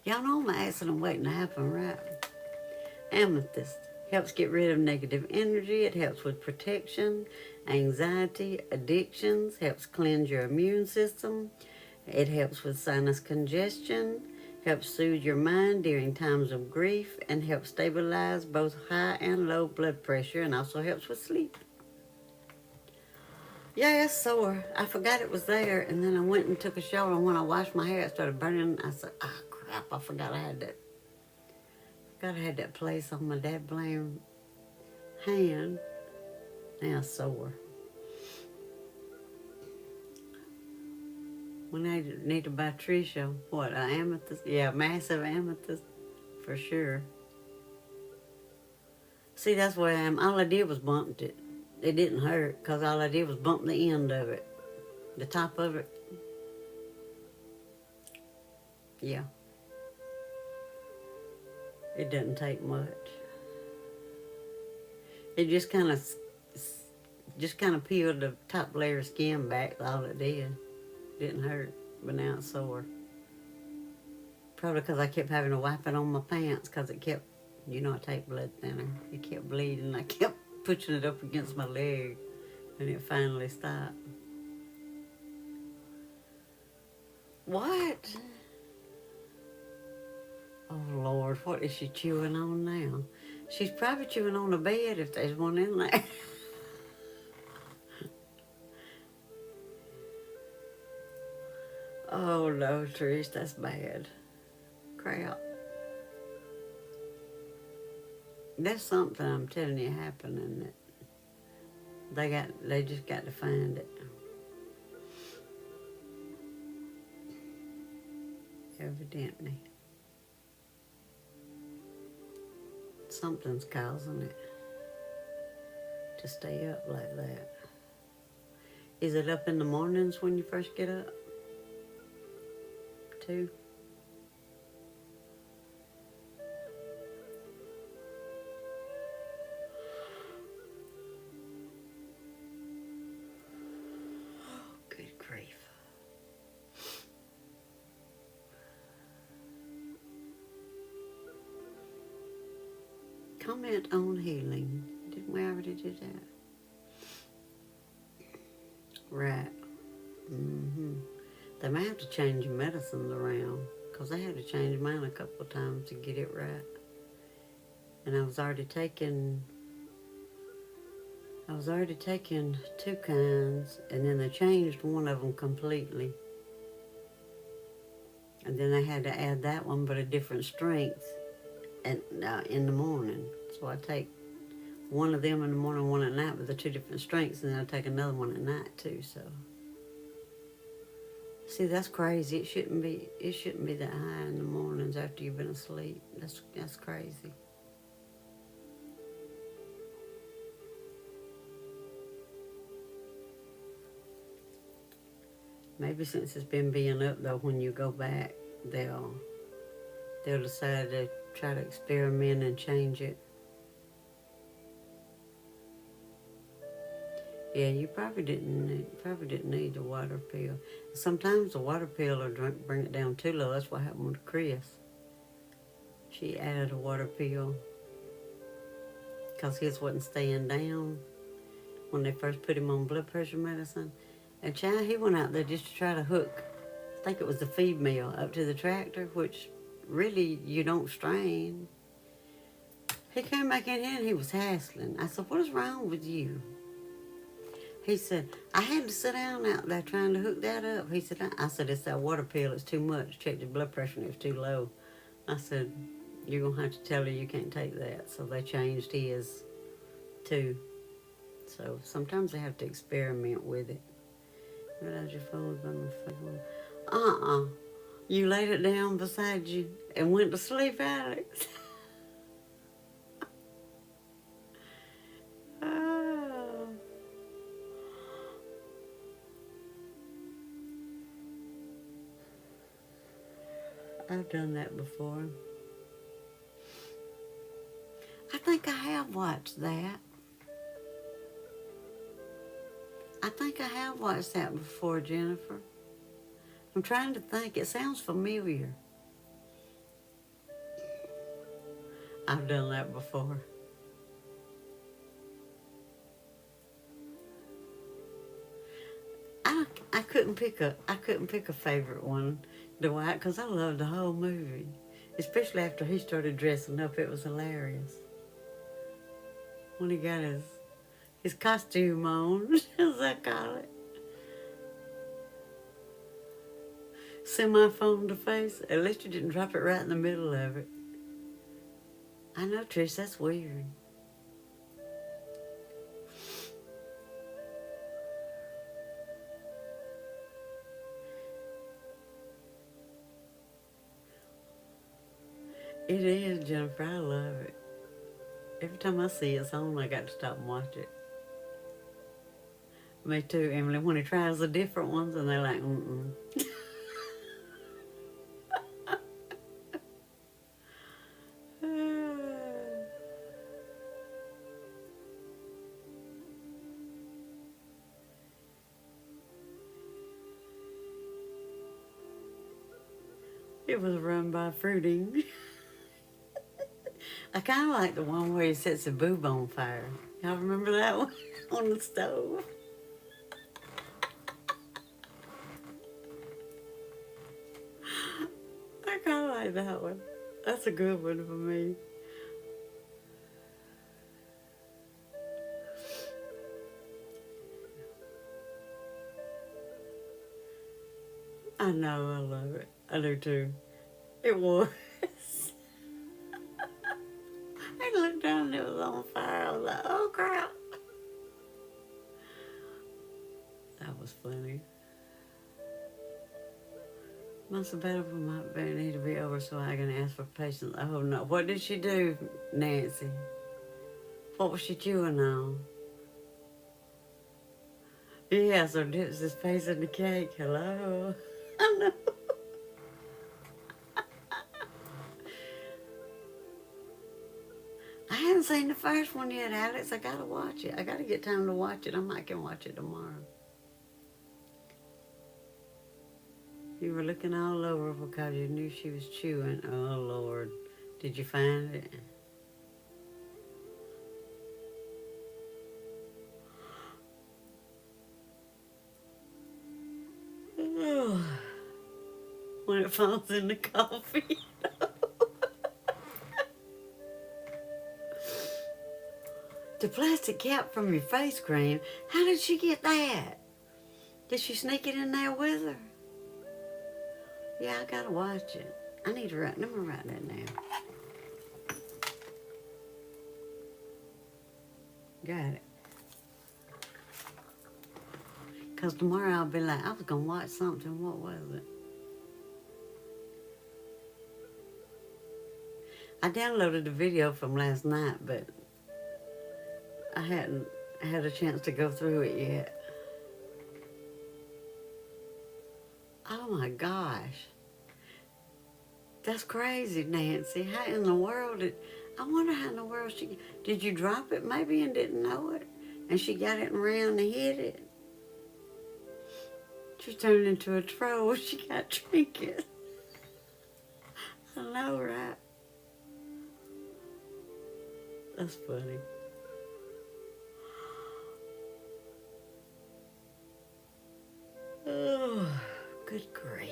Y'all know my accident waiting to happen, right? Amethyst helps get rid of negative energy. It helps with protection, anxiety, addictions, helps cleanse your immune system. It helps with sinus congestion, helps soothe your mind during times of grief, and helps stabilize both high and low blood pressure, and also helps with sleep. Yeah, it's sore. I forgot it was there, and then I went and took a shower, and when I washed my hair, it started burning. I said, "Ah, crap! I forgot I had that. Forgot I had that place on my dad blame hand. Now it's sore. When I need to buy Trisha, what, an amethyst? Yeah, massive amethyst, for sure. See, that's where I am. All I did was bumped it. It didn't hurt, because all I did was bump the end of it. The top of it, yeah. It doesn't take much. It just kind of peeled the top layer of skin back. All it did. Didn't hurt, but now it's sore. Probably because I kept having to wipe it on my pants because it kept, I take blood thinner. It kept bleeding. I kept pushing it up against my leg, and it finally stopped. What? Oh, Lord, what is she chewing on now? She's probably chewing on the bed if there's one in there. Oh, no, Trish, that's bad. Crap. There's something, I'm telling you, happening that they just got to find it. Evidently. Something's causing it to stay up like that. Is it up in the mornings when you first get up? Too? Good grief. Comment on healing. Didn't we already do that? Right. They may have to change your medicines around, because I had to change mine a couple of times to get it right. And I was already taking two kinds, and then they changed one of them completely. And then they had to add that one, but a different strength, and in the morning. So I take one of them in the morning, one at night, with the two different strengths, and then I take another one at night too. So, see, that's crazy. It shouldn't be that high in the mornings after you've been asleep. That's crazy. Maybe since it's been being up though, when you go back, they'll decide to try to experiment and change it. Yeah, you probably didn't need the water pill. Sometimes the water pill will bring it down too low. That's what happened with Chris. She added a water pill because his wasn't staying down when they first put him on blood pressure medicine. And child, he went out there just to try to hook, I think it was the feed mill, up to the tractor, which really you don't strain. He came back in here and he was hassling. I said, "What is wrong with you?" He said, "I had to sit down out there trying to hook that up." He said, I said, "It's that water pill. It's too much. Checked his blood pressure and it was too low." I said, "You're going to have to tell her you can't take that." So they changed his too. So sometimes they have to experiment with it. Realize your phone was by my phone. You laid it down beside you and went to sleep, Alex. Oh. I've done that before. I think I have watched that. I think I have watched that before, Jennifer. I'm trying to think. It sounds familiar. I've done that before. I couldn't pick a favorite one, Dwight, because I loved the whole movie, especially after he started dressing up. It was hilarious when he got his costume on, as I call it, semi-foam to face. At least you didn't drop it right in the middle of it. I know, Trish, that's weird. It is, Jennifer. I love it. Every time I see it's on, I got to stop and watch it. Me too, Emily. When he tries the different ones, and they're like, mm-mm. It was run by Fruiting. I kind of like the one where he sets a boob on fire. Y'all remember that one? On the stove? I kind of like that one. That's a good one for me. I know, I love it. I do too. It was. I looked down and it was on fire. I was like, oh crap. That was funny. Must have better might need to be over so I can ask for patience. Oh no. What did she do, Nancy? What was she chewing on? Yeah, so dips his face in the cake. Hello. I know. I haven't seen the first one yet, Alex. I gotta watch it. I gotta get time to watch it. I might can watch it tomorrow. You were looking all over because you knew she was chewing. Oh, Lord. Did you find it? Oh, when it falls in the coffee. The plastic cap from your face cream, how did she get that? Did she sneak it in there with her? Yeah, I gotta watch it. I need to write, let me write that down. Got it. Because tomorrow I'll be like, I was gonna watch something, what was it? I downloaded the video from last night, but I hadn't had a chance to go through it yet. Oh my gosh. That's crazy, Nancy. How in the world I wonder how in the world did you drop it maybe and didn't know it? And she got it and ran and hit it? She turned into a troll. She got trinkets. I know, right? That's funny. Oh, good grief.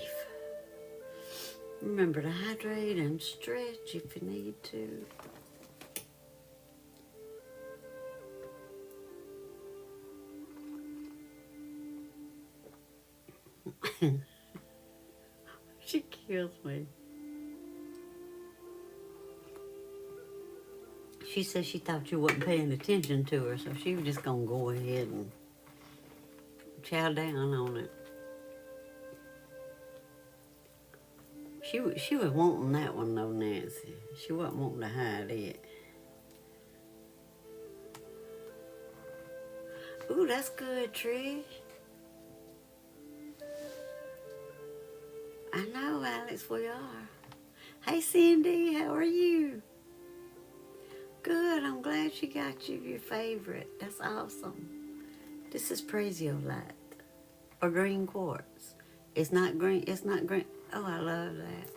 Remember to hydrate and stretch if you need to. She kills me. She said she thought you wasn't paying attention to her, so she was just gonna go ahead and chow down on it. She was wanting that one though, Nancy. She wasn't wanting to hide it. Ooh, that's good, Trish. I know, Alex, we are. Hey, Cindy, how are you? Good, I'm glad she got you your favorite. That's awesome. This is Praisiolite, or green quartz. It's not green, it's not green. Oh, I love that.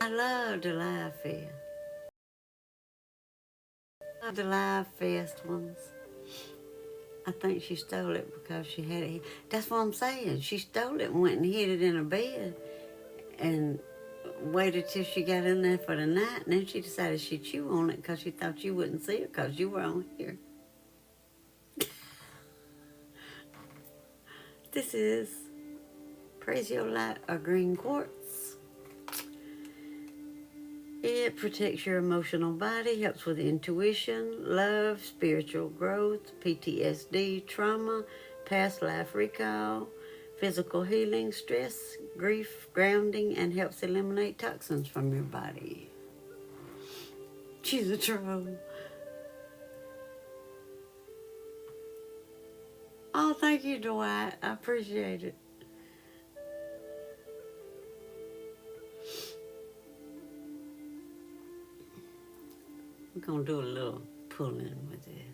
I love the live fish. The Live Fest ones. I think she stole it because she had it. That's what I'm saying. She stole it and went and hid it in her bed and waited till she got in there for the night. And then she decided she'd chew on it because she thought you wouldn't see it because you were on here. This is Praise Your Light or Green Quartz. It protects your emotional body, helps with intuition, love, spiritual growth, PTSD, trauma, past life recall, physical healing, stress, grief, grounding, and helps eliminate toxins from your body. She's a troll. Oh, thank you, Dwight. I appreciate it. We're going to do a little pulling with it.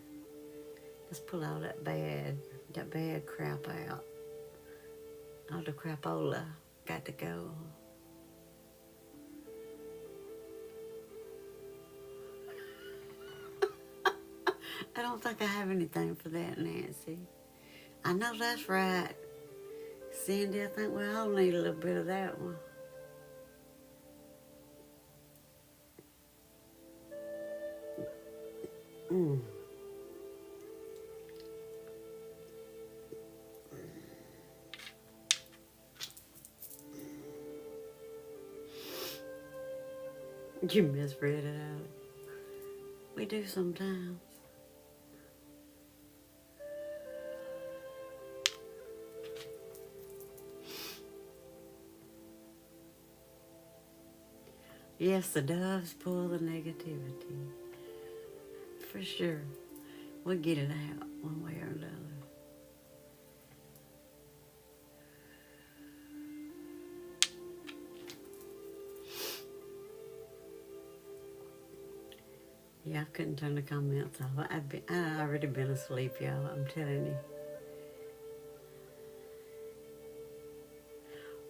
Let's pull all that bad crap out. All the crapola got to go. I don't think I have anything for that, Nancy. I know that's right. Cindy, I think we all need a little bit of that one. You misread it out. We do sometimes. Yes, the doves pull the negativity. For sure. We'll get it out one way or another. Yeah, I couldn't turn the comments off. I'd already been asleep, y'all. I'm telling you.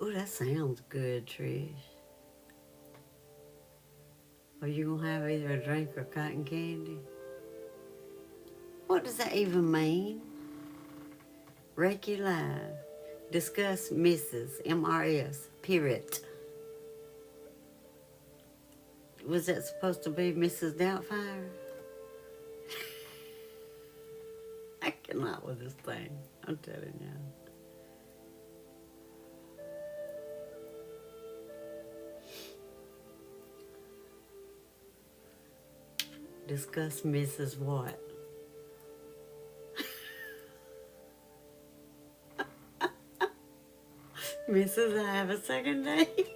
Ooh, that sounds good, Trish. Are you gonna have either a drink or cotton candy? What does that even mean? Reiki Live. Discuss Mrs. MRS. Period. Was that supposed to be Mrs. Doubtfire? I cannot with this thing. I'm telling you. Discuss Mrs. What? Mrs. I have a second date.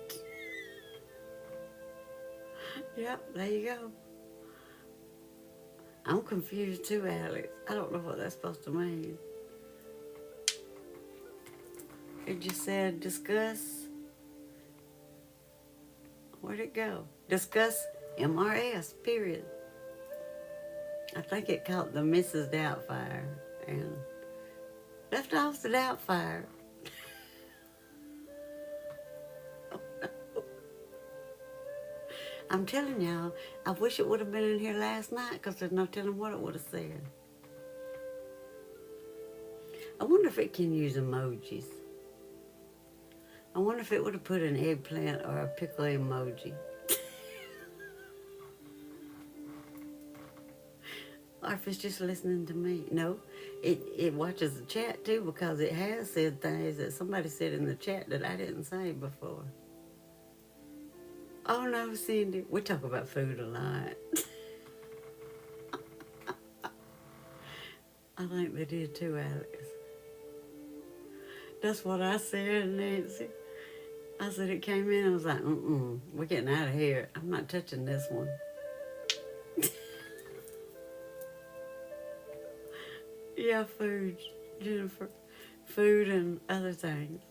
Yep, there you go. I'm confused too, Alex. I don't know what that's supposed to mean. It just said discuss. Where'd it go? Discuss MRS, period. I think it caught the Mrs. Doubtfire and left off the Doubtfire. I'm telling y'all, I wish it would have been in here last night because there's no telling what it would have said. I wonder if it can use emojis. I wonder if it would have put an eggplant or a pickle emoji. Or if it's just listening to me. No, it watches the chat too because it has said things that somebody said in the chat that I didn't say before. Oh no, Cindy, we talk about food a lot. I think they did too, Alex. That's what I said, Nancy. I said it came in, I was like, we're getting out of here. I'm not touching this one. Yeah, food, Jennifer. Food and other things.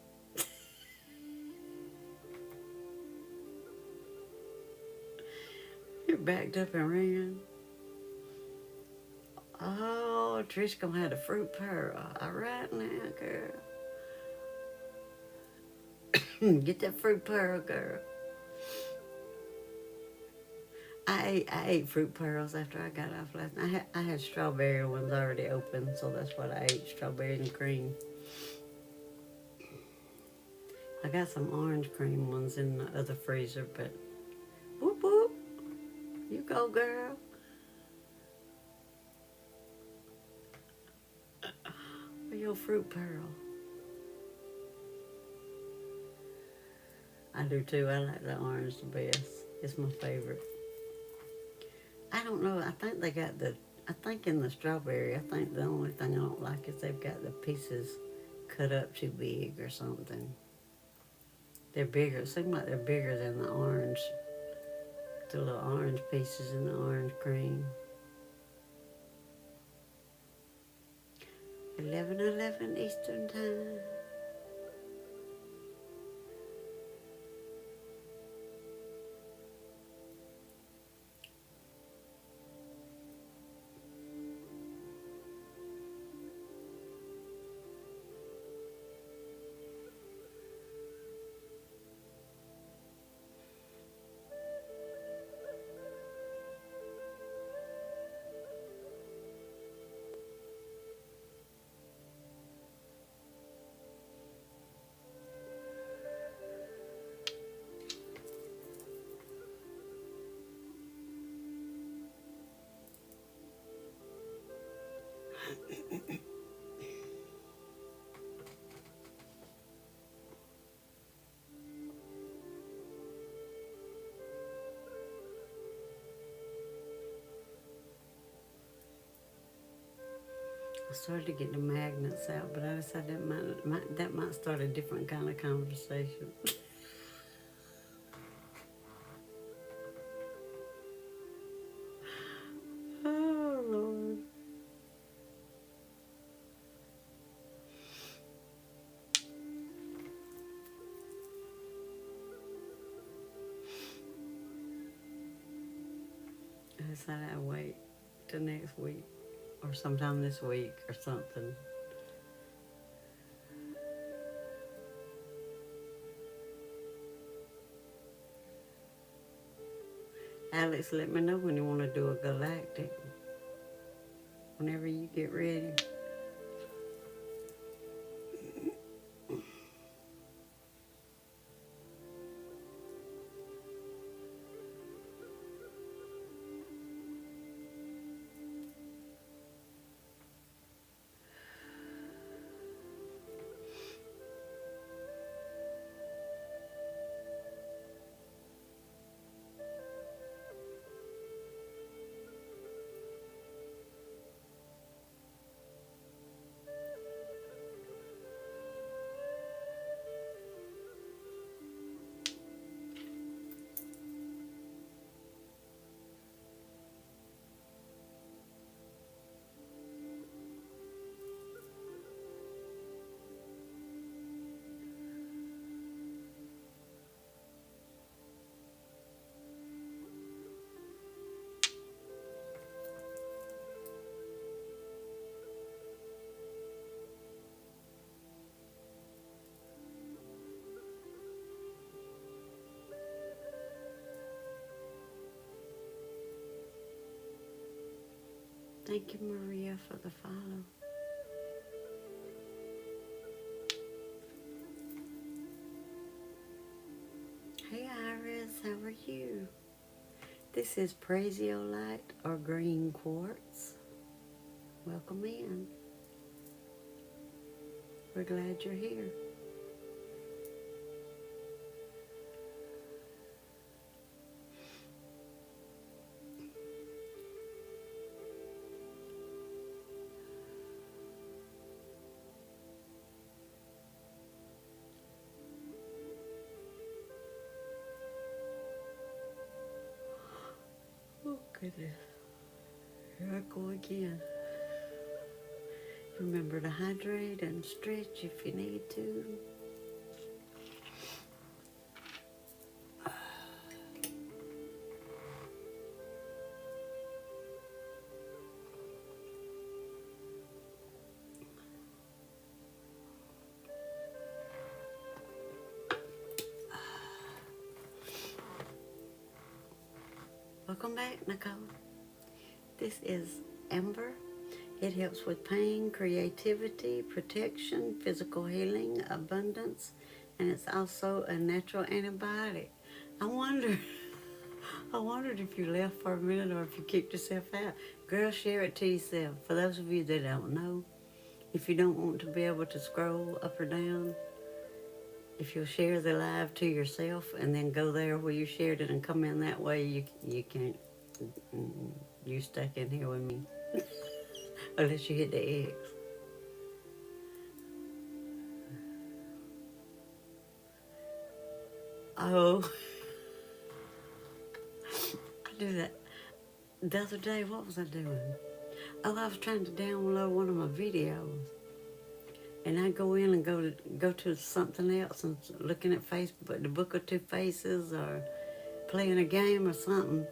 You backed up and ran. Oh, Trish gonna have the fruit pearl. All right now, girl. Get that fruit pearl, girl. I ate fruit pearls after I got off last night. I had strawberry ones already open, so that's what I ate, strawberries and cream. I got some orange cream ones in the other freezer, but whoop whoop, you go girl. For your fruit pearl. I do too. I like the orange the best. It's my favorite. I don't know. I think they got I think in the strawberry, I think the only thing I don't like is they've got the pieces cut up too big or something. They're bigger. It seems like they're bigger than the orange. The little orange pieces in the orange cream. 11:11 Eastern Time. I started to get the magnets out, but I decided that might start a different kind of conversation. Oh, Lord. I decided I'd wait till next week or sometime this week or something. Alex, let me know when you want to do a galactic. Whenever you get ready. Thank you, Maria, for the follow. Hey, Iris, how are you? This is Praisiolite or Green Quartz. Welcome in. We're glad you're here. Oh, goodness. Here I go again. Remember to hydrate and stretch if you need to. Welcome back, Nicole. This is Amber. It helps with pain, creativity, protection, physical healing, abundance, and it's also a natural antibiotic. I wonder, I wondered if you left for a minute or if you kicked yourself out. Girl, share it to yourself. For those of you that don't know, if you don't want to be able to scroll up or down, if you'll share the live to yourself and then go there where you shared it and come in that way, you can't. You stuck in here with me. Unless you hit the X. Oh. I do that. The other day, what was I doing? Oh, I was trying to download one of my videos. And I go in and go to something else and looking at Facebook, the Book of Two Faces, or playing a game or something.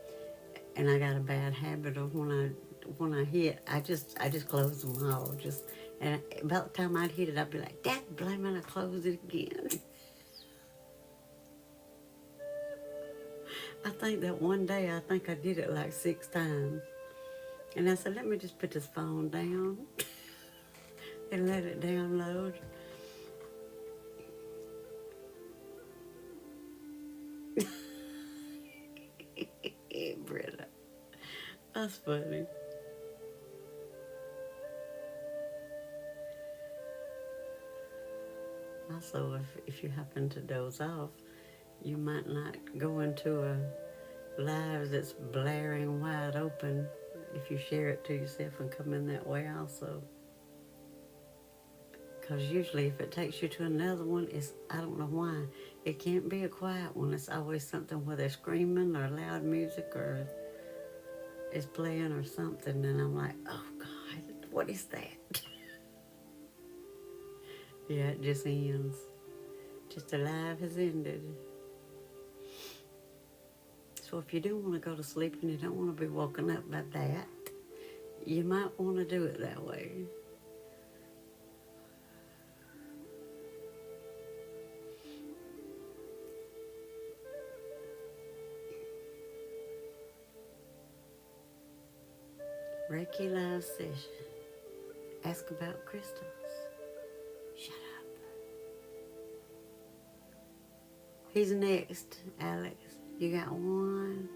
And I got a bad habit of when I hit, I just close them all. And about the time I'd hit it, I'd be like, "Dad, blame it!" I close it again. I think that one day I did it like 6 times, and I said, "Let me just put this phone down and let it download." Britta, that's funny. Also, if you happen to doze off, you might not go into a live that's blaring wide open if you share it to yourself and come in that way also. Because usually if it takes you to another one, I don't know why. It can't be a quiet one. It's always something where they're screaming or loud music or is playing or something. And I'm like, oh God, what is that? Yeah, it just ends. Just the live has ended. So if you do want to go to sleep and you don't want to be woken up by that, you might want to do it that way. Reiki live session. Ask about crystals. Shut up. Who's next, Alex? You got one,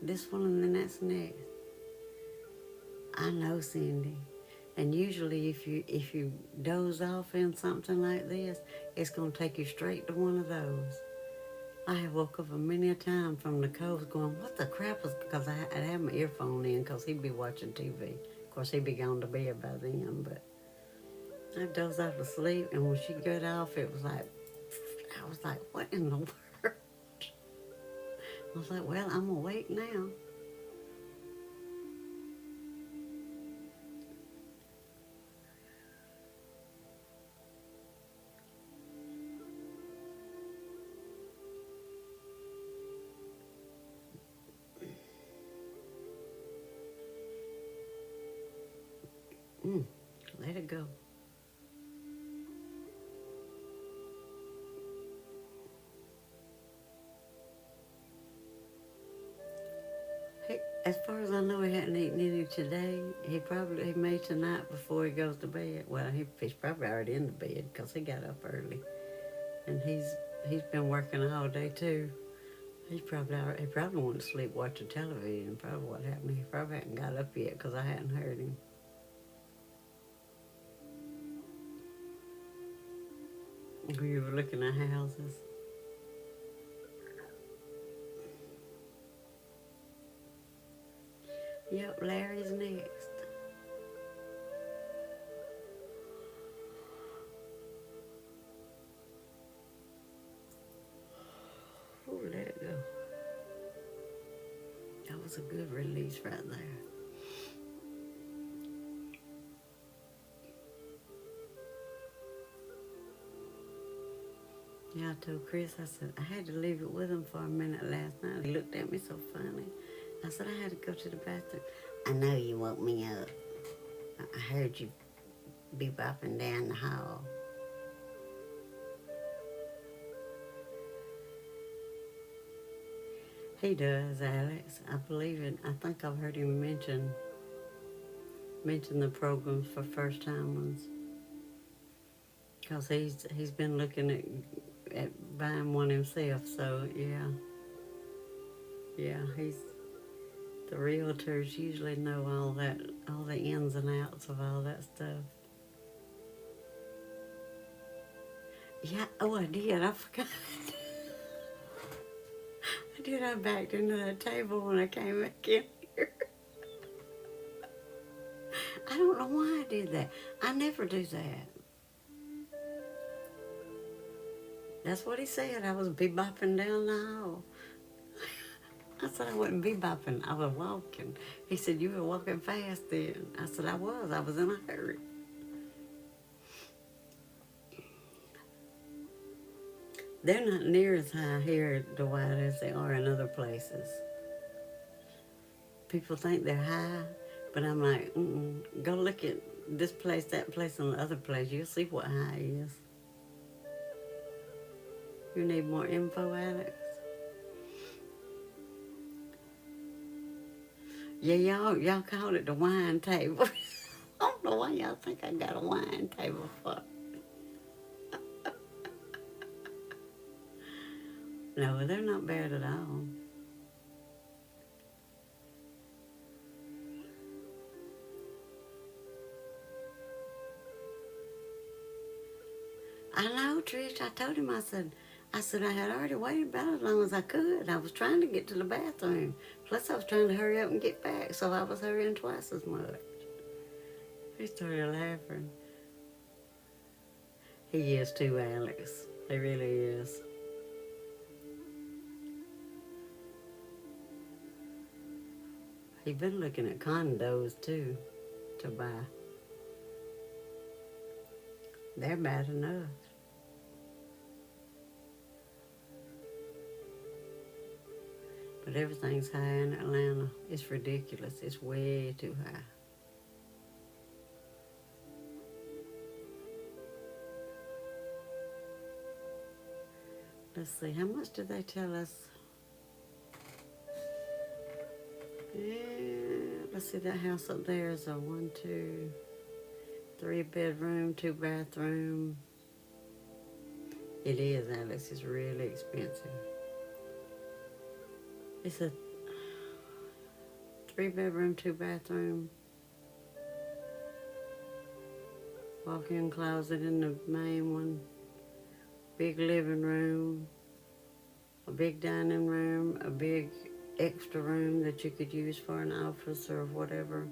this one, and then that's next. I know, Cindy. And usually if you doze off in something like this, it's going to take you straight to one of those. I have woke up many a time from the coast going, what the crap is, because I had my earphone in because he'd be watching TV. Of course, he'd be gone to bed by then, but I dozed off to sleep, and when she got off, it was like, I was like, what in the world? I was like, well, I'm awake now. Let it go. Hey, as far as I know, he hadn't eaten any today. He made tonight before he goes to bed. Well, he's probably already in the bed because he got up early, and he's been working all day too. He probably went to sleep watching television. Probably what happened. He probably hadn't got up yet because I hadn't heard him. We were looking at houses. Yep, Larry's next. Ooh, let it go. That was a good release right there. Yeah, I told Chris, I said, I had to leave it with him for a minute last night. He looked at me so funny. I said, I had to go to the bathroom. I know you woke me up. I heard you be bopping down the hall. He does, Alex. I believe it. I think I've heard him mention the programs for first timers. Because he's been looking at buying one himself, so yeah. Yeah, the realtors usually know all the ins and outs of all that stuff. Yeah, oh, I did. I forgot. I did. I backed into that table when I came back in here. I don't know why I did that. I never do that. That's what he said. I was bebopping down the hall. I said I wouldn't bebopping. I was walking. He said, you were walking fast then. I said, I was. I was in a hurry. They're not near as high here at Dwight as they are in other places. People think they're high, but I'm like, go look at this place, that place, and the other place. You'll see what high is. You need more info, Alex? Yeah, y'all called it the wine table. I don't know why y'all think I got a wine table for. No, they're not bad at all. I know, Trish. I told him, I said I had already waited about as long as I could. I was trying to get to the bathroom. Plus, I was trying to hurry up and get back, so I was hurrying twice as much. He started laughing. He is too, Alex. He really is. He's been looking at condos, too, to buy. They're bad enough. But everything's high in Atlanta. It's ridiculous. It's way too high. Let's see, how much did they tell us? Yeah, let's see, that house up there is a 1, 2, 3 bedroom, 2 bathroom. It is, Alex. It's really expensive. It's a 3 bedroom, 2 bathroom. Walk-in closet in the main one. Big living room. A big dining room. A big extra room that you could use for an office or whatever.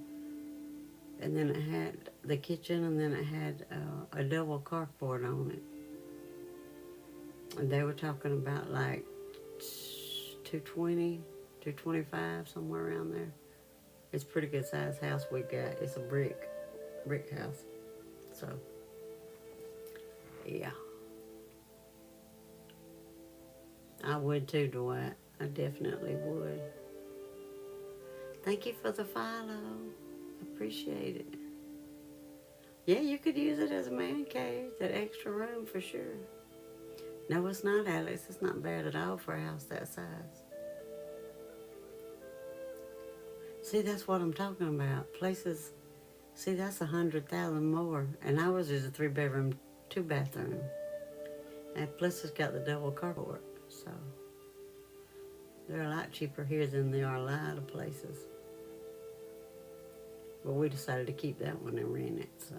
And then it had the kitchen, and then it had a double carport on it. And they were talking about like 220, 225, somewhere around there. It's a pretty good sized house we got. It's a brick house. So, yeah. I would too, Dwight. I definitely would. Thank you for the follow. Appreciate it. Yeah, you could use it as a man cave, that extra room for sure. No, it's not, Alex. It's not bad at all for a house that size. See, that's what I'm talking about. Places, see, that's 100,000 more. And ours is a 3 bedroom, 2 bathroom. And plus it's got the double carport. So they're a lot cheaper here than they are a lot of places. But we decided to keep that one and rent it, so.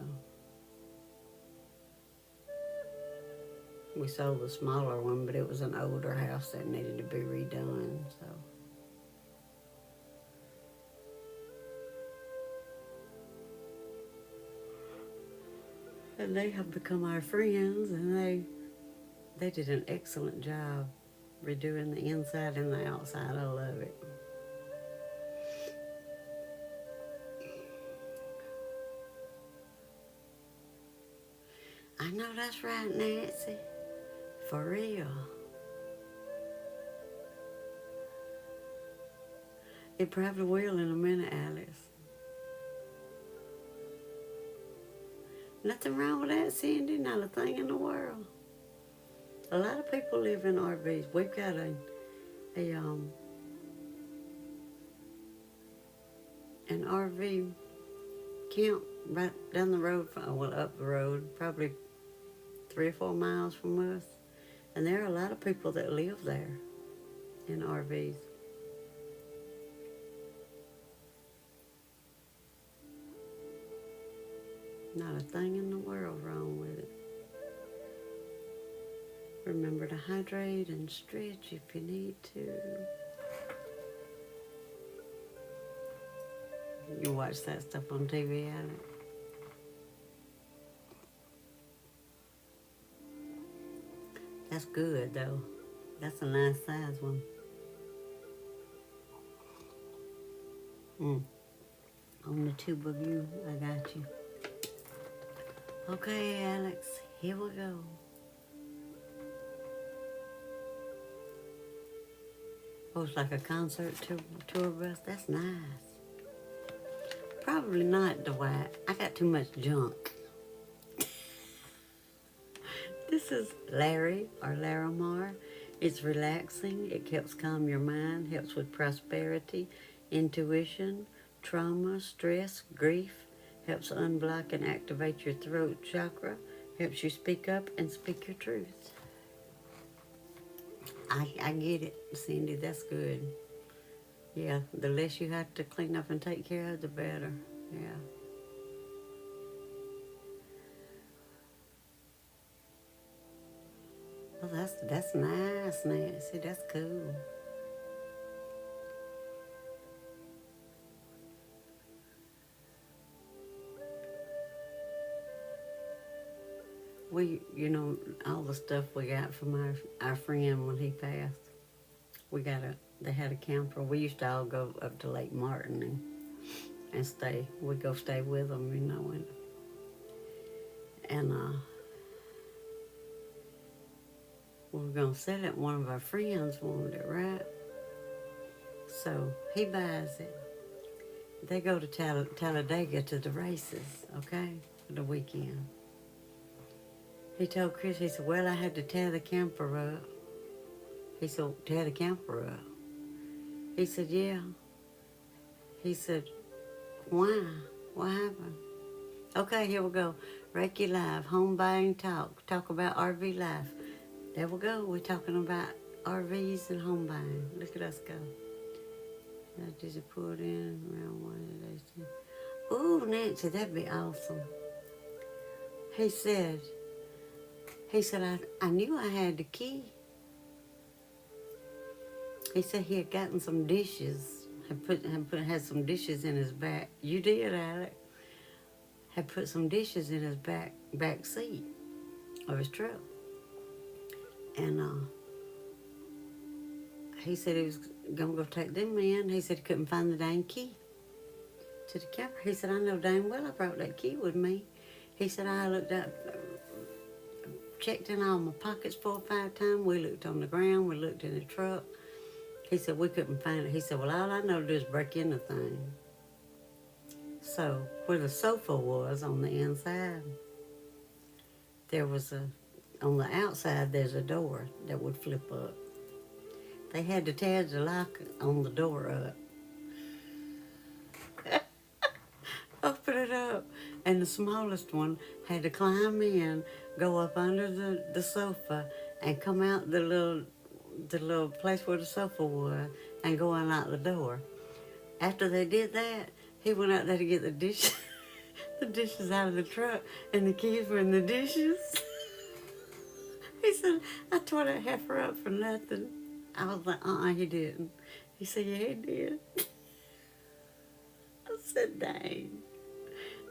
We sold the smaller one, but it was an older house that needed to be redone, so. And they have become our friends, and they did an excellent job redoing the inside and the outside. I love it. I know that's right, Nancy. For real. It probably will in a minute, Alice. Nothing wrong with that, Cindy. Not a thing in the world. A lot of people live in RVs. We've got an RV camp right down the road, well, up the road, probably 3 or 4 miles from us. And there are a lot of people that live there in RVs. Not a thing in the world wrong with it. Remember to hydrate and stretch if you need to. You watch that stuff on TV, Alex? That's good, though. That's a nice size one. On the tube of you, I got you. Okay, Alex, here we go. Oh, it's like a concert tour bus. That's nice. Probably not, Dwight. I got too much junk. This is Larry or Larimar. It's relaxing. It helps calm your mind, helps with prosperity, intuition, trauma, stress, grief, helps unblock and activate your throat chakra, helps you speak up and speak your truth. I get it, Cindy. That's good. Yeah, the less you have to clean up and take care of, the better. Yeah. Well, that's nice, Nancy. That's cool. We, all the stuff we got from our friend when he passed. They had a camper. We used to all go up to Lake Martin and stay. We'd go stay with them, and we were going to sell it. One of our friends wanted it, right? So he buys it. They go to Talladega to the races, okay, for the weekend. He told Chris, he said, well, I had to tear the camper up. He said, tear the camper up. He said, yeah. He said, why? What happened? Okay, here we go. Reiki Live, home buying talk. Talk about RV life. There we go. We're talking about RVs and home buying. Look at us go. That is put in around one of those. Ooh, Nancy, that'd be awesome. He said, I knew I had the key. He said he had gotten some dishes, had some dishes in his back. You did, Alex. Had put some dishes in his back seat of his truck. And he said he was gonna go take them in. He said he couldn't find the dang key to the camper. He said, I know dang well I brought that key with me. He said, I looked up, checked in all my pockets 4 or 5 times. We looked on the ground. We looked in the truck. He said, we couldn't find it. He said, well, all I know to do is break in the thing. So where the sofa was on the inside, there was on the outside, there's a door that would flip up. They had to tear the lock on the door up. Open it up. And the smallest one had to climb in, go up under the sofa, and come out the little place where the sofa was, and go on out the door. After they did that, he went out there to get the dishes, the dishes out of the truck, and the keys were in the dishes. He said, I tore that heifer up for nothing. I was like, he didn't. He said, yeah, he did. I said, dang.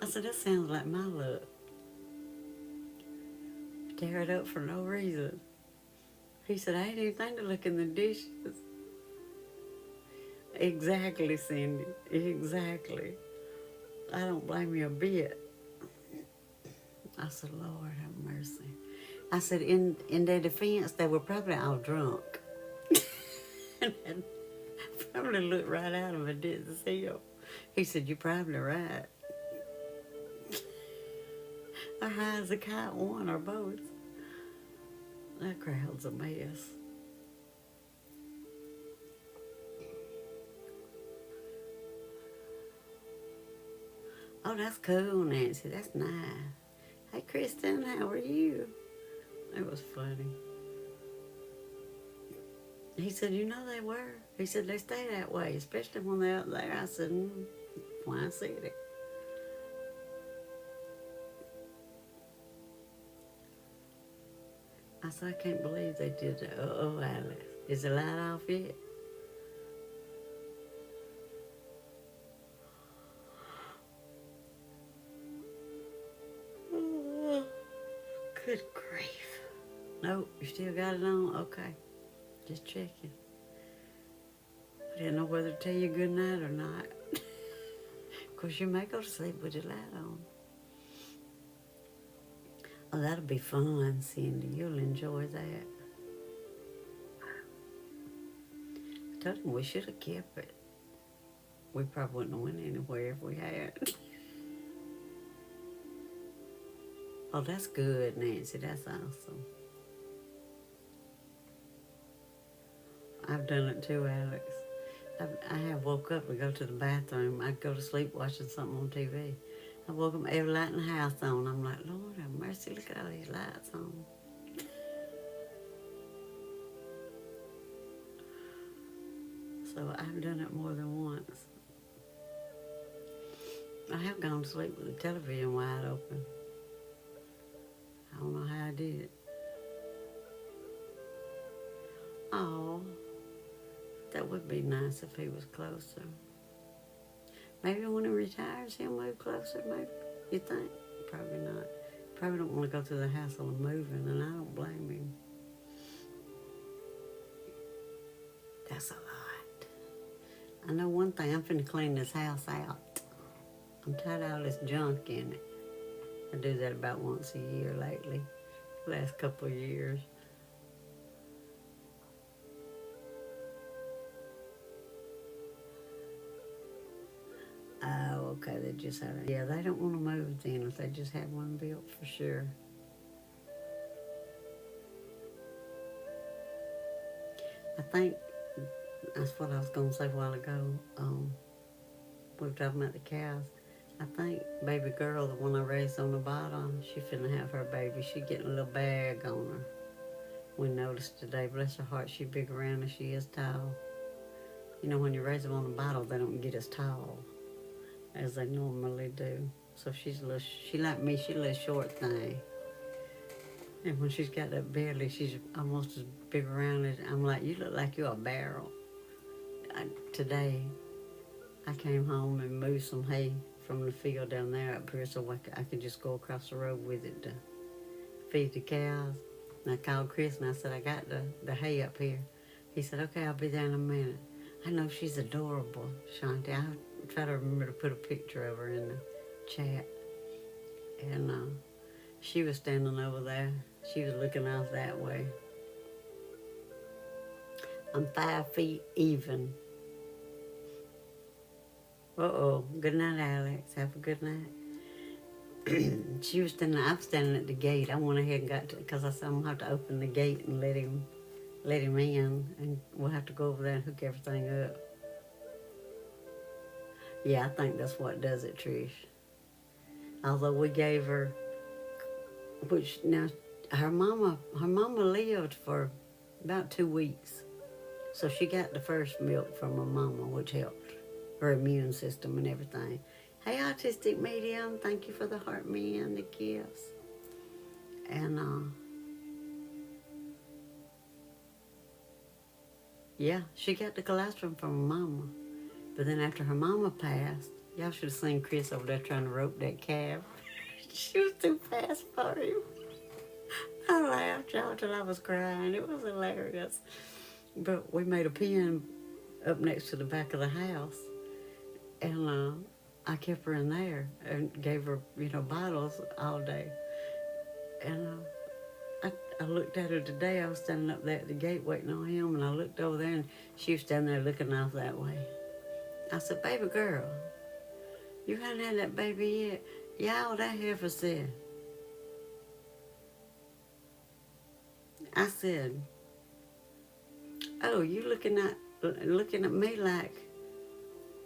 I said, that sounds like my luck. Tear it up for no reason. He said, I ain't even think to look in the dishes. Exactly, Cindy. Exactly. I don't blame you a bit. I said, Lord have mercy. I said, in their defense, they were probably all drunk. And probably looked right out of it, didn't see them. He said, you're probably right. Or high as a kite, one or both. That crowd's a mess. Oh, that's cool, Nancy. That's nice. Hey, Kristen, how are you? It was funny. He said, you know they were. He said, they stay that way, especially when they're out there. I said, why I said it. I said, I can't believe they did that. Uh-oh, Alex. Is the light off yet? Oh, good grief. Nope, you still got it on? Okay. Just checking. I didn't know whether to tell you good night or not. Of course, you may go to sleep with the light on. Oh, that'll be fun, Cindy. You'll enjoy that. I told him we should have kept it. We probably wouldn't have went anywhere if we had. Oh, that's good, Nancy. That's awesome. I've done it too, Alex. I have woke up to go to the bathroom. I'd go to sleep watching something on TV. I woke up, every light in the house on. I'm like, Lord have mercy, look at all these lights on. So I've done it more than once. I have gone to sleep with the television wide open. I don't know how I did it. Oh, that would be nice if he was closer. Maybe when he retires, he'll move closer, maybe. You think? Probably not. Probably don't want to go through the hassle of moving, and I don't blame him. That's a lot. I know one thing, I'm finna clean this house out. I'm tired of all this junk in it. I do that about once a year lately, the last couple of years. Oh, okay, they just had it. Yeah, they don't want to move then if they just have one built for sure. I think that's what I was going to say a while ago. We were talking about the cows. I think baby girl, the one I raised on the bottom, she finna have her baby. She getting a little bag on her. We noticed today, bless her heart, she big around and she is tall. You know, when you raise them on the bottle, they don't get as tall as they normally do. So she's a little, she like me, she's a little short thing. And when she's got that belly, she's almost as big around as, I'm like, you look like you're a barrel. Today, I came home and moved some hay from the field down there up here so I could just go across the road with it to feed the cows. And I called Chris and I said, I got the hay up here. He said, okay, I'll be there in a minute. I know she's adorable, Shanti. I'll try to remember to put a picture of her in the chat. And she was standing over there. She was looking off that way. I'm 5 feet even. Uh-oh. Good night, Alex. Have a good night. She was standing, I'm standing at the gate. I went ahead and got to, because I said I'm going to have to open the gate and let him in, and we'll have to go over there and hook everything up. Yeah, I think that's what does it, Trish. Although we gave her, which now, her mama lived for about 2 weeks. So she got the first milk from her mama, which helped her immune system and everything. Hey, Autistic Medium, thank you for the heart me and the gifts. And yeah, she got the colostrum from her mama. But then after her mama passed, y'all should have seen Chris over there trying to rope that calf. She was too fast for him. I laughed, y'all, till I was crying. It was hilarious. But we made a pen up next to the back of the house. And I kept her in there and gave her, bottles all day. And I looked at her today. I was standing up there at the gate waiting on him, and I looked over there, and she was standing there looking off that way. I said, baby girl, you haven't had that baby yet? Yeah, all that heifer said. I said, oh, you looking at me like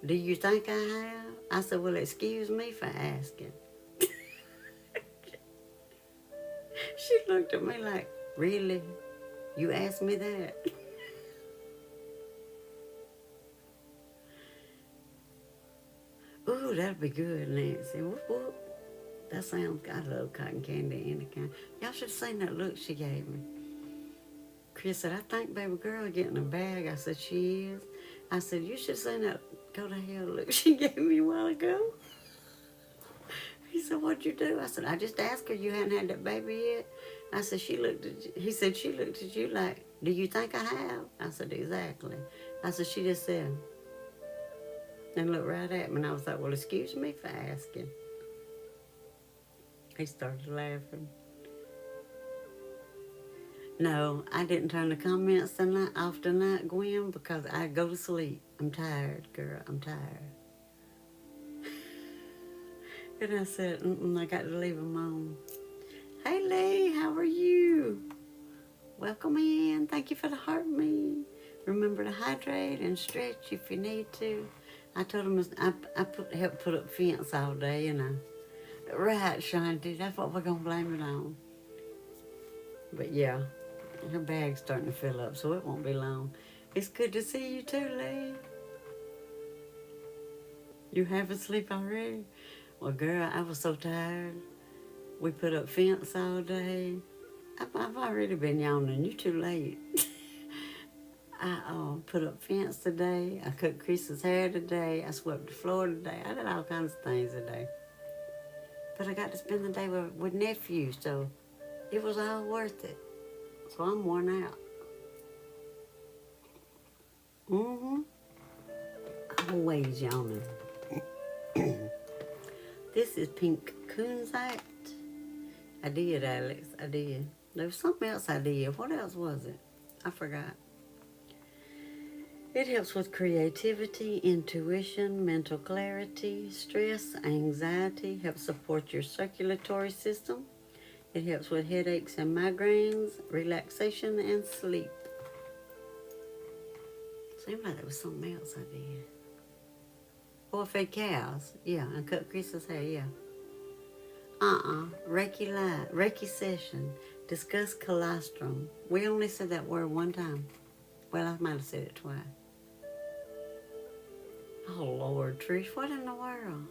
Do you think I have? I said, well, excuse me for asking. She looked at me like, really? You asked me that? Ooh, that'd be good, Nancy. Whoop, whoop. That sounds, I love cotton candy any kind. Y'all should have seen that look she gave me. Chris said, I think baby girl getting a bag. I said, she is. I said, you should have seen that go to hell look she gave me a while ago. He said, what'd you do? I said, I just asked her, you hadn't had that baby yet? I said, she looked at you. He said, she looked at you like, do you think I have? I said, exactly. I said, she just said, and looked right at me. And I was like, well, excuse me for asking. He started laughing. No, I didn't turn the comments off tonight, Gwen, because I go to sleep. I'm tired, girl. I'm tired. And I said, I got to leave them on. Hey, Lee, how are you? Welcome in. Thank you for the heart me. Remember to hydrate and stretch if you need to. I told him I helped put up fence all day, and right, Shanti, that's what we're going to blame it on. But yeah, her bag's starting to fill up, so it won't be long. It's good to see you too, Lee. You half asleep already? Well, girl, I was so tired. We put up fence all day. I've already been yawning. You're too late. I put up fence today. I cut Chris's hair today. I swept the floor today. I did all kinds of things today. But I got to spend the day with nephew, so it was all worth it. So I'm worn out. Always yawning. This is pink kunzite. I did, Alex. I did. There was something else I did. What else was it? I forgot. It helps with creativity, intuition, mental clarity, stress, anxiety, helps support your circulatory system. It helps with headaches and migraines, relaxation, and sleep. Seemed like there was something else I did. Or fed cows. Yeah, and cut Chris's hair, yeah. Reiki light, Reiki session, discuss colostrum. We only said that word one time. Well, I might have said it twice. Oh, Lord, Trish, what in the world?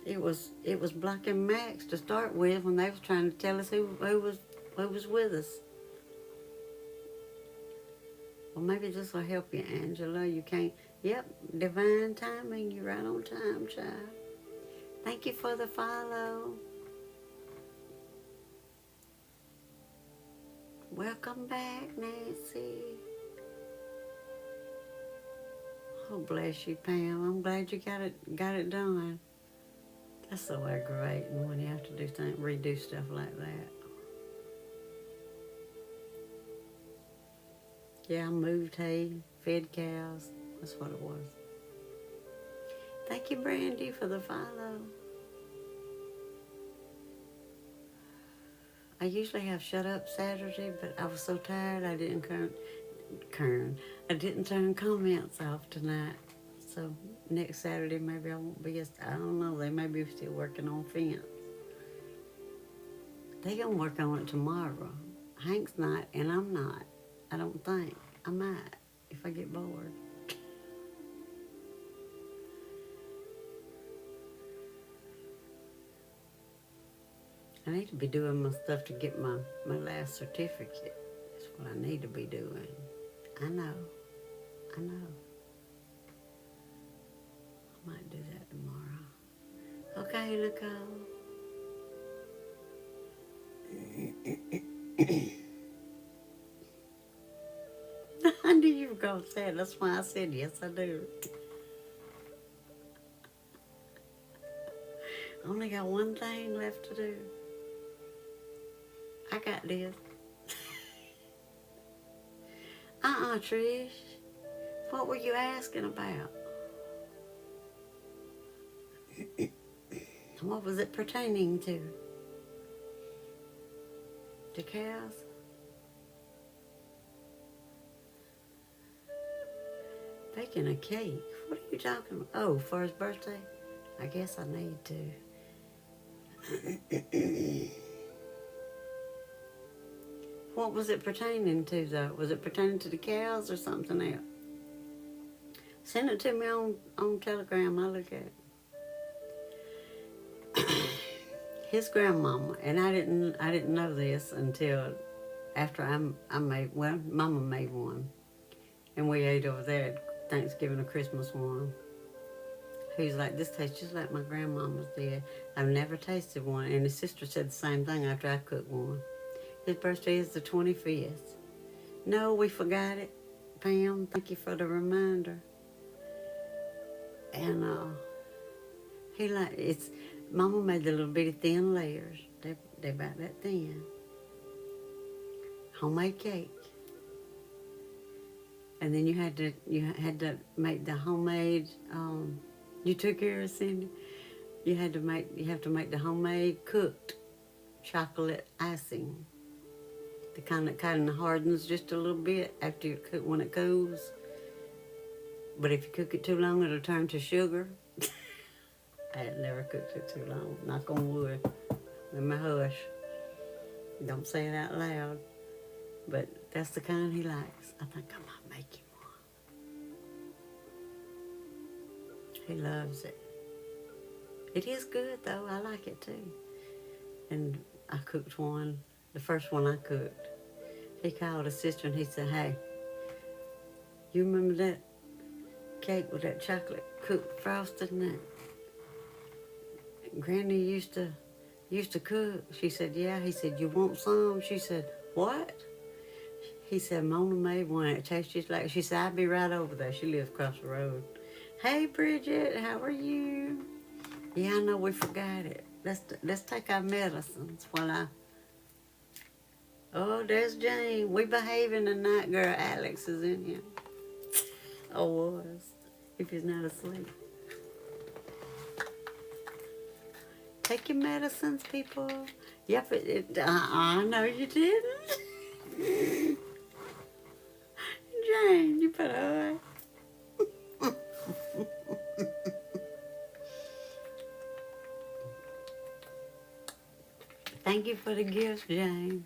It was Black and Max to start with when they was trying to tell us who was with us. Well, maybe this will help you, Angela. You can't. Yep, divine timing. You're right on time, child. Thank you for the follow. Welcome back, Nancy. Oh, bless you, Pam. I'm glad you got it done. That's so aggravating when you have to redo stuff like that. Yeah, I moved hay, fed cows. That's what it was. Thank you, Brandy, for the follow. I usually have shut up Saturday, but I was so tired I didn't I didn't turn comments off tonight. So next Saturday maybe I won't be I don't know, they may be still working on fence. They gonna work on it tomorrow. Hank's not, and I'm not. I don't think. I might, if I get bored. I need to be doing my stuff to get my last certificate. That's what I need to be doing. I know. I might do that tomorrow. Okay, Nicole. I knew you were going to say it. That's why I said yes, I do. Only got one thing left to do. I got this. Trish. What were you asking about? What was it pertaining to? The cows? Making a cake? What are you talking about? Oh, for his birthday? I guess I need to. What was it pertaining to, though? Was it pertaining to the cows or something else? Send it to me on Telegram. I'll look at it. His grandmama, and I didn't know this until after I made, well, Mama made one, and we ate over there at Thanksgiving or Christmas one. He's like, this tastes just like my grandmama's did. I've never tasted one, and his sister said the same thing after I cooked one. His birthday is the 25th. No, we forgot it. Pam, thank you for the reminder. And he like, it's, Mama made the little bitty thin layers. They're about that thin. Homemade cake. And then you had to make the homemade, you took care of Cindy? You have to make the homemade cooked chocolate icing. The kind that hardens just a little bit after you cook, when it cools. But if you cook it too long, it'll turn to sugar. I had never cooked it too long. Knock on wood. In my hush. Don't say it out loud. But that's the kind he likes. I think I might make him one. He loves it. It is good, though. I like it, too. And I cooked one. The first one I cooked. He called his sister and he said, hey, you remember that cake with that chocolate cooked frosting that Granny used to cook? She said, yeah. He said, you want some? She said, what? He said, Mona made one. It tastes just like, she said, I'll be right over there. She lives across the road. Hey, Bridget, how are you? Yeah, I know we forgot it. Let's take our medicines while I... Oh, there's Jane. We behaving tonight, girl. Alex is in here. Or was, if he's not asleep. Take your medicines, people. Yep, I know you didn't. Jane, you better hurry. Thank you for the gifts, Jane.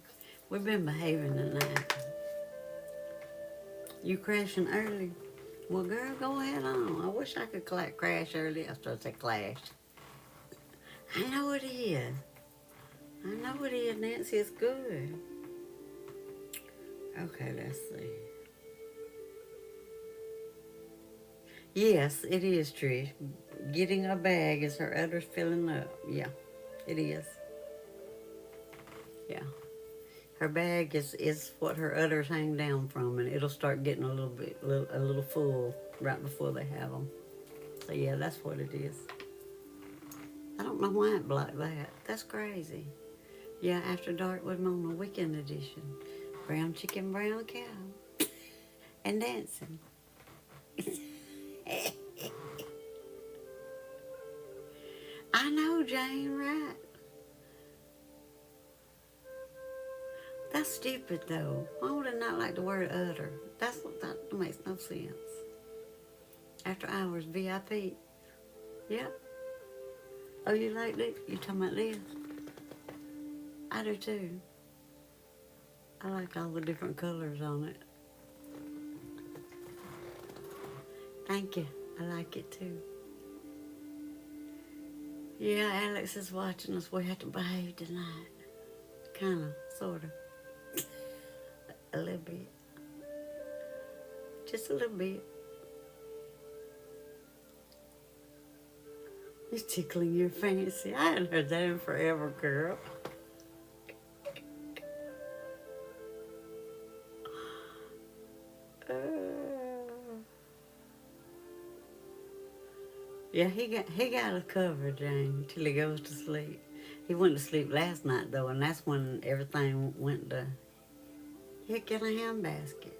We've been behaving tonight. You crashing early? Well, girl, go ahead on. I wish I could crash early. I was supposed to say clash. I know it is. I know it is, Nancy. It's good. Okay, let's see. Yes, it is, Trish. Getting a bag is her udders filling up. Yeah, it is. Yeah. Her bag is what her udders hang down from, and it'll start getting a little full right before they have them. So yeah, that's what it is. I don't know why it blocked that. That's crazy. Yeah, After Dark with Mona, Weekend Edition. Brown chicken, brown cow. And dancing. I know, Jane, right? That's stupid, though. Why would I not like the word udder? That makes no sense. After Hours, VIP. Yep. Oh, you like this? You talking about this? I do, too. I like all the different colors on it. Thank you. I like it, too. Yeah, Alex is watching us. We have to behave tonight. Kind of, sort of. A little bit. Just a little bit. It's tickling your fancy. I hadn't heard that in forever, girl. Yeah, he got us covered, Jane, till he goes to sleep. He went to sleep last night, though, and that's when everything went to heck in a handbasket.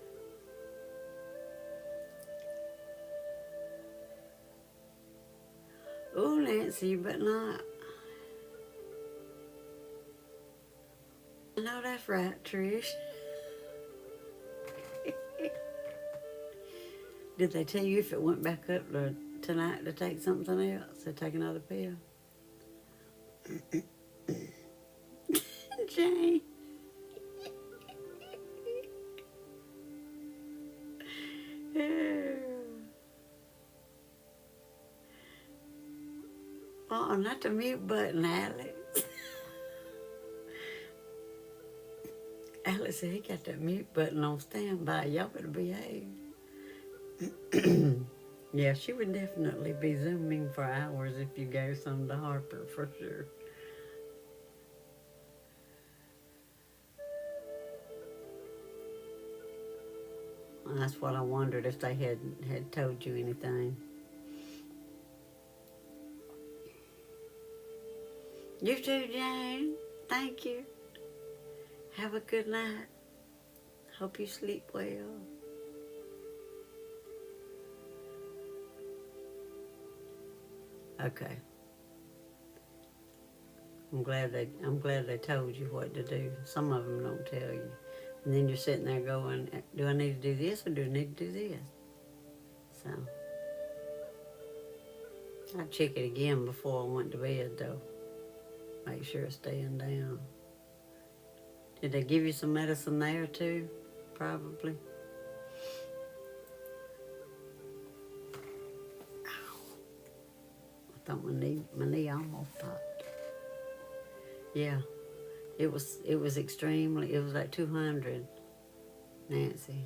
Oh, Nancy, you better not. I know that's right, Trish. Did they tell you if it went back up tonight to take something else, to take another pill? Jane. Oh, not the mute button, Alex. Alex said he got that mute button on standby. Y'all better behave. Yeah, she would definitely be Zooming for hours if you gave some to Harper, for sure. Well, that's what I wondered, if they had told you anything. You too, Jane. Thank you. Have a good night. Hope you sleep well. Okay. I'm glad they told you what to do. Some of them don't tell you. And then you're sitting there going, do I need to do this or do I need to do this? So I'd check it again before I went to bed, though. Make sure it's staying down. Did they give you some medicine there, too? Probably. Ow. I thought my knee almost popped. Yeah. It was extremely, it was like 200, Nancy.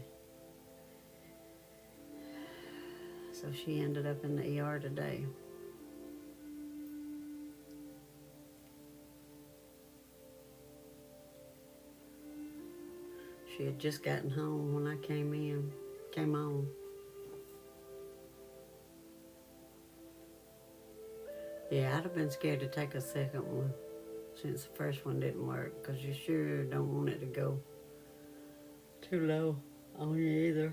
So she ended up in the ER today. She had just gotten home when I came on. Yeah, I'd have been scared to take a second one since the first one didn't work, because you sure don't want it to go too low on you either.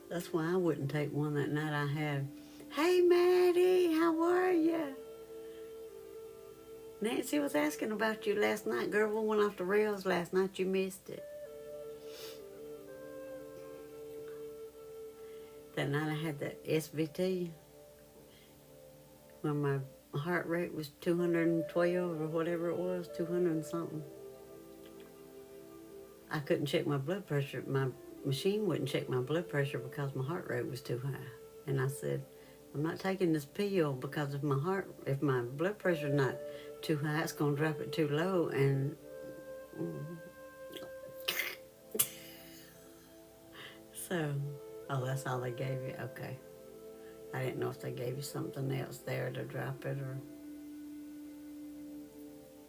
That's why I wouldn't take one that night I had. Hey, Maddie, how are you? Nancy was asking about you last night. Girl, we went off the rails last night. You missed it. That night I had that SVT when my heart rate was 212 or whatever it was, 200 and something. I couldn't check my blood pressure. My machine wouldn't check my blood pressure because my heart rate was too high. And I said, I'm not taking this pill because if my blood pressure's not too high, it's gonna drop it too low. And so, oh, that's all they gave you? Okay. I didn't know if they gave you something else there to drop it or...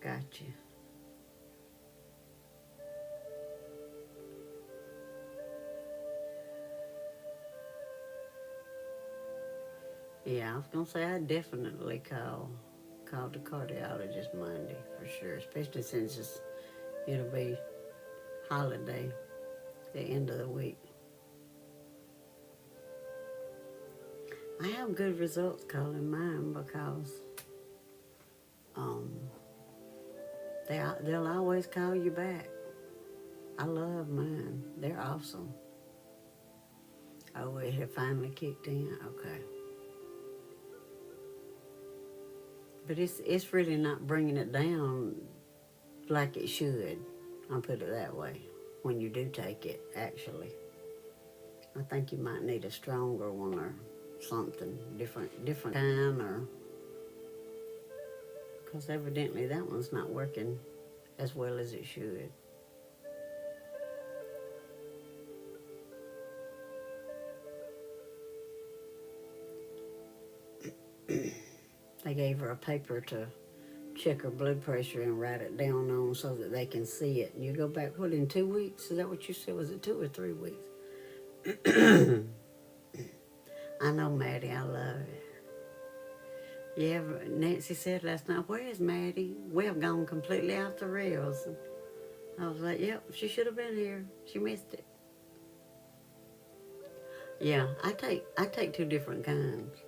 Gotcha. Yeah, I was gonna say I'd definitely call the cardiologist Monday for sure, especially since it'll be holiday, the end of the week. I have good results calling mine because they'll always call you back. I love mine. They're awesome. Oh, it had finally kicked in? Okay. But it's really not bringing it down like it should. I'll put it that way. When you do take it, actually. I think you might need a stronger one or something different kind, or because evidently that one's not working as well as it should. They gave her a paper to check her blood pressure and write it down on so that they can see it. And you go back, what, in 2 weeks? Is that what you said? Was it 2 or 3 weeks? I know, Maddie, I love it. Yeah, Nancy said last night, where is Maddie? We have gone completely off the rails. And I was like, yep, she should have been here. She missed it. Yeah, I take 2 different kinds.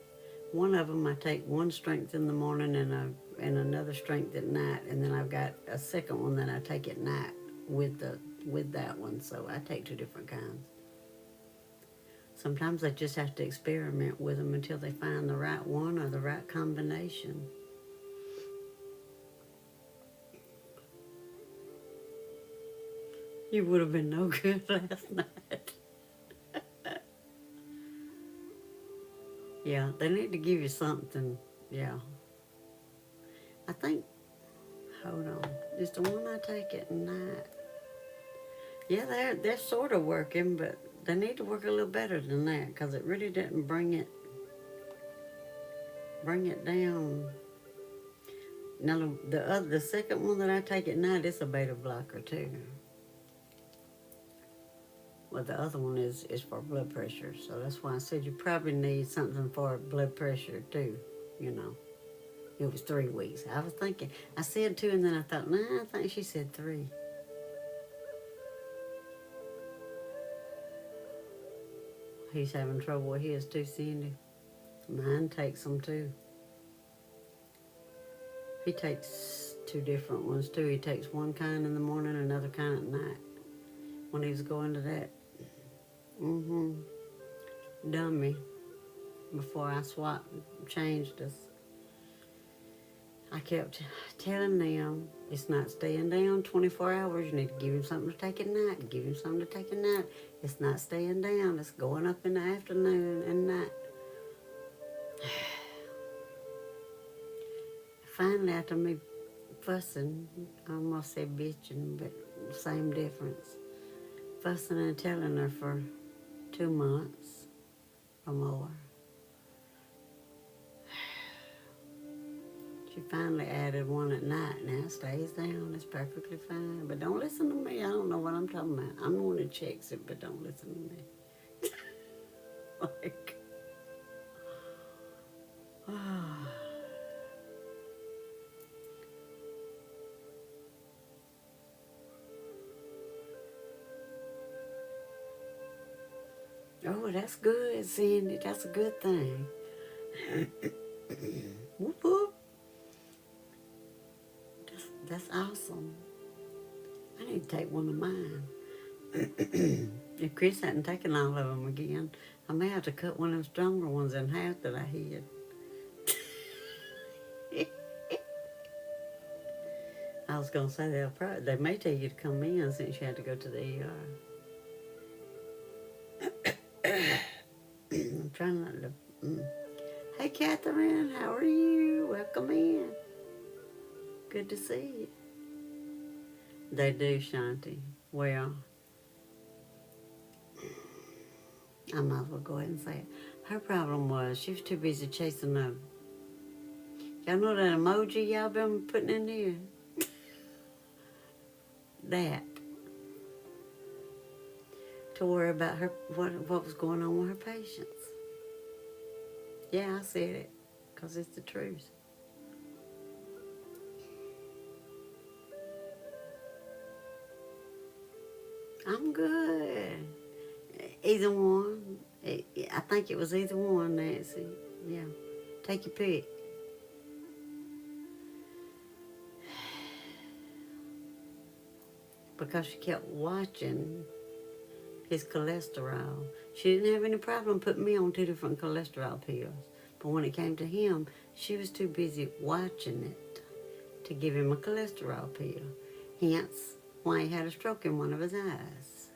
One of them, I take one strength in the morning and another strength at night, and then I've got a second one that I take at night with the with that one, so I take 2 different kinds. Sometimes I just have to experiment with them until they find the right one or the right combination. You would have been no good last night. Yeah, they need to give you something. Yeah. I think, hold on, is the one I take at night? Yeah, they're sort of working, but they need to work a little better than that because it really didn't bring it down. Now the second one that I take at night is a beta blocker too. Well, the other one is for blood pressure, so that's why I said you probably need something for blood pressure too. You know, it was 3 weeks. I was thinking, I said 2, and then I thought, nah, I think she said 3. He's having trouble with his too, Cindy. Mine takes them too. He takes 2 different ones too. He takes one kind in the morning, another kind at night. When he was going to that dummy before I changed us, I kept telling them it's not staying down 24 hours. You need to give him something to take at night. Give him something to take at night. It's not staying down. It's going up in the afternoon and night. Finally, after me fussing, I almost said bitching, but same difference. Fussing and telling her for 2 months or more. She finally added one at night. Now it stays down. It's perfectly fine. But don't listen to me. I don't know what I'm talking about. I'm the one that checks it, but don't listen to me. Like, oh, that's good, Cindy. That's a good thing. Whoop whoop. That's awesome. I need to take one of mine. If Chris hadn't taken all of them again, I may have to cut one of them stronger ones in half that I hid. I was going to say they may tell you to come in since you had to go to the ER. I'm trying not to... Hey, Catherine, how are you? Welcome in. Good to see you. They do, Shanti. Well, I might as well go ahead and say it. Her problem was she was too busy chasing a... Y'all know that emoji y'all been putting in there? That. To worry about her, what was going on with her patients. Yeah, I said it, because it's the truth. I'm good. Either one. I think it was either one, Nancy. Yeah. Take your pick. Because she kept watching his cholesterol. She didn't have any problem putting me on 2 different cholesterol pills. But when it came to him, she was too busy watching it to give him a cholesterol pill. Hence why he had a stroke in one of his eyes.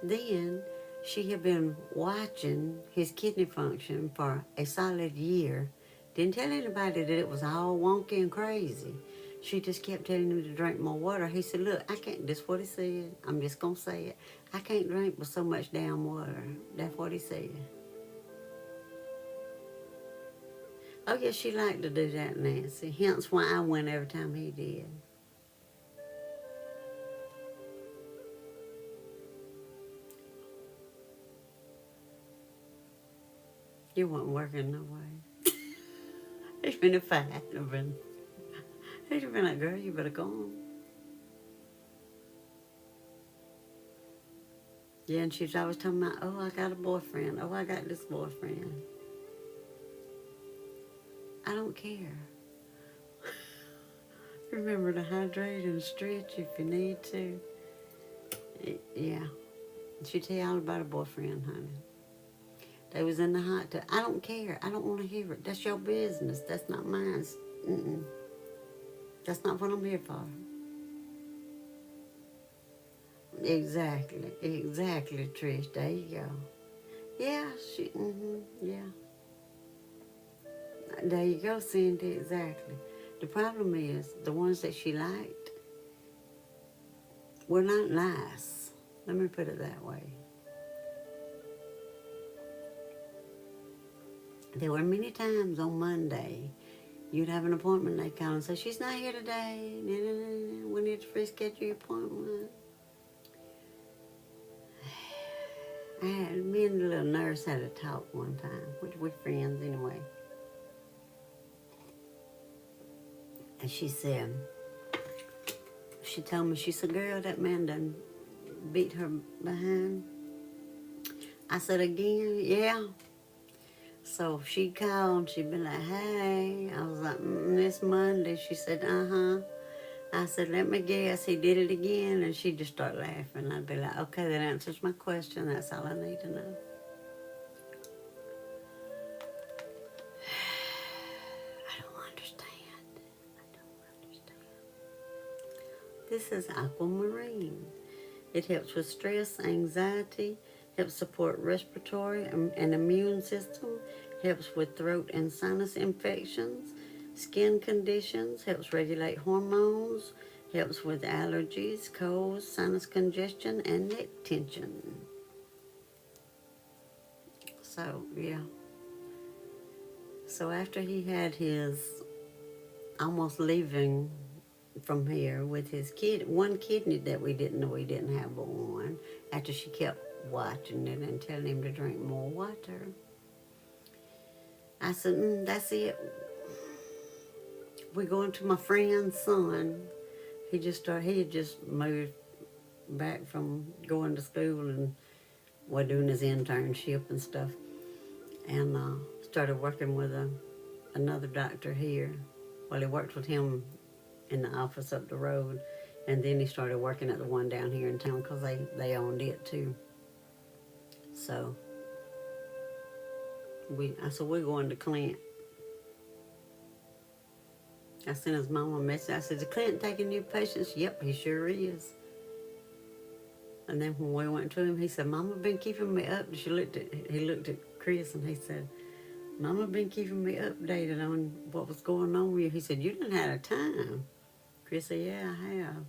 Then she had been watching his kidney function for a solid year. Didn't tell anybody that it was all wonky and crazy. She just kept telling him to drink more water. He said, look, I can't, that's what he said. I'm just going to say it. I can't drink with so much damn water. That's what he said. Oh, yeah, she liked to do that, Nancy. Hence why I went every time he did. You weren't working no way. He's been a fight. He'd have been like, girl, you better go on. Yeah, and she's always talking about, oh, I got a boyfriend. Oh, I got this boyfriend. I don't care. Remember to hydrate and stretch if you need to. Yeah. She tell you all about her boyfriend, honey. They was in the hot tub. I don't care. I don't want to hear it. That's your business. That's not mine. Mm-mm. That's not what I'm here for. Exactly. Exactly, Trish. There you go. Yeah, yeah. There you go, Cindy. Exactly. The problem is, the ones that she liked were not nice. Let me put it that way. There were many times on Monday, you'd have an appointment, they call and say, she's not here today. We need to reschedule your appointment. Me and the little nurse had a talk one time. We're friends anyway. And she said, she told me, she said, girl, that man done beat her behind. I said, again? Yeah. So she called, she'd be like, hey. I was like, this Monday. She said, uh-huh. I said, let me guess, he did it again. And she'd just start laughing. I'd be like, okay, that answers my question. That's all I need to know. I don't understand. This is aquamarine. It helps with stress, anxiety, helps support respiratory and immune system, helps with throat and sinus infections, skin conditions, helps regulate hormones, helps with allergies, colds, sinus congestion, and neck tension. So, yeah. So after he had his almost leaving from here with his one kidney that we didn't know he didn't have but one, after she kept watching it and telling him to drink more water. I said, that's it. We're going to my friend's son. He had just moved back from going to school and was doing his internship and stuff. And started working with another doctor here. Well, he worked with him in the office up the road. And then he started working at the one down here in town because they owned it too. So I said, we're going to Clint. I sent his mom a message. I said, is Clint taking new patients? Yep, he sure is. And then when we went to him, he said, Mama been keeping me up. He looked at Chris and he said, Mama been keeping me updated on what was going on with you. He said, you didn't have a time. Chris said, yeah, I have.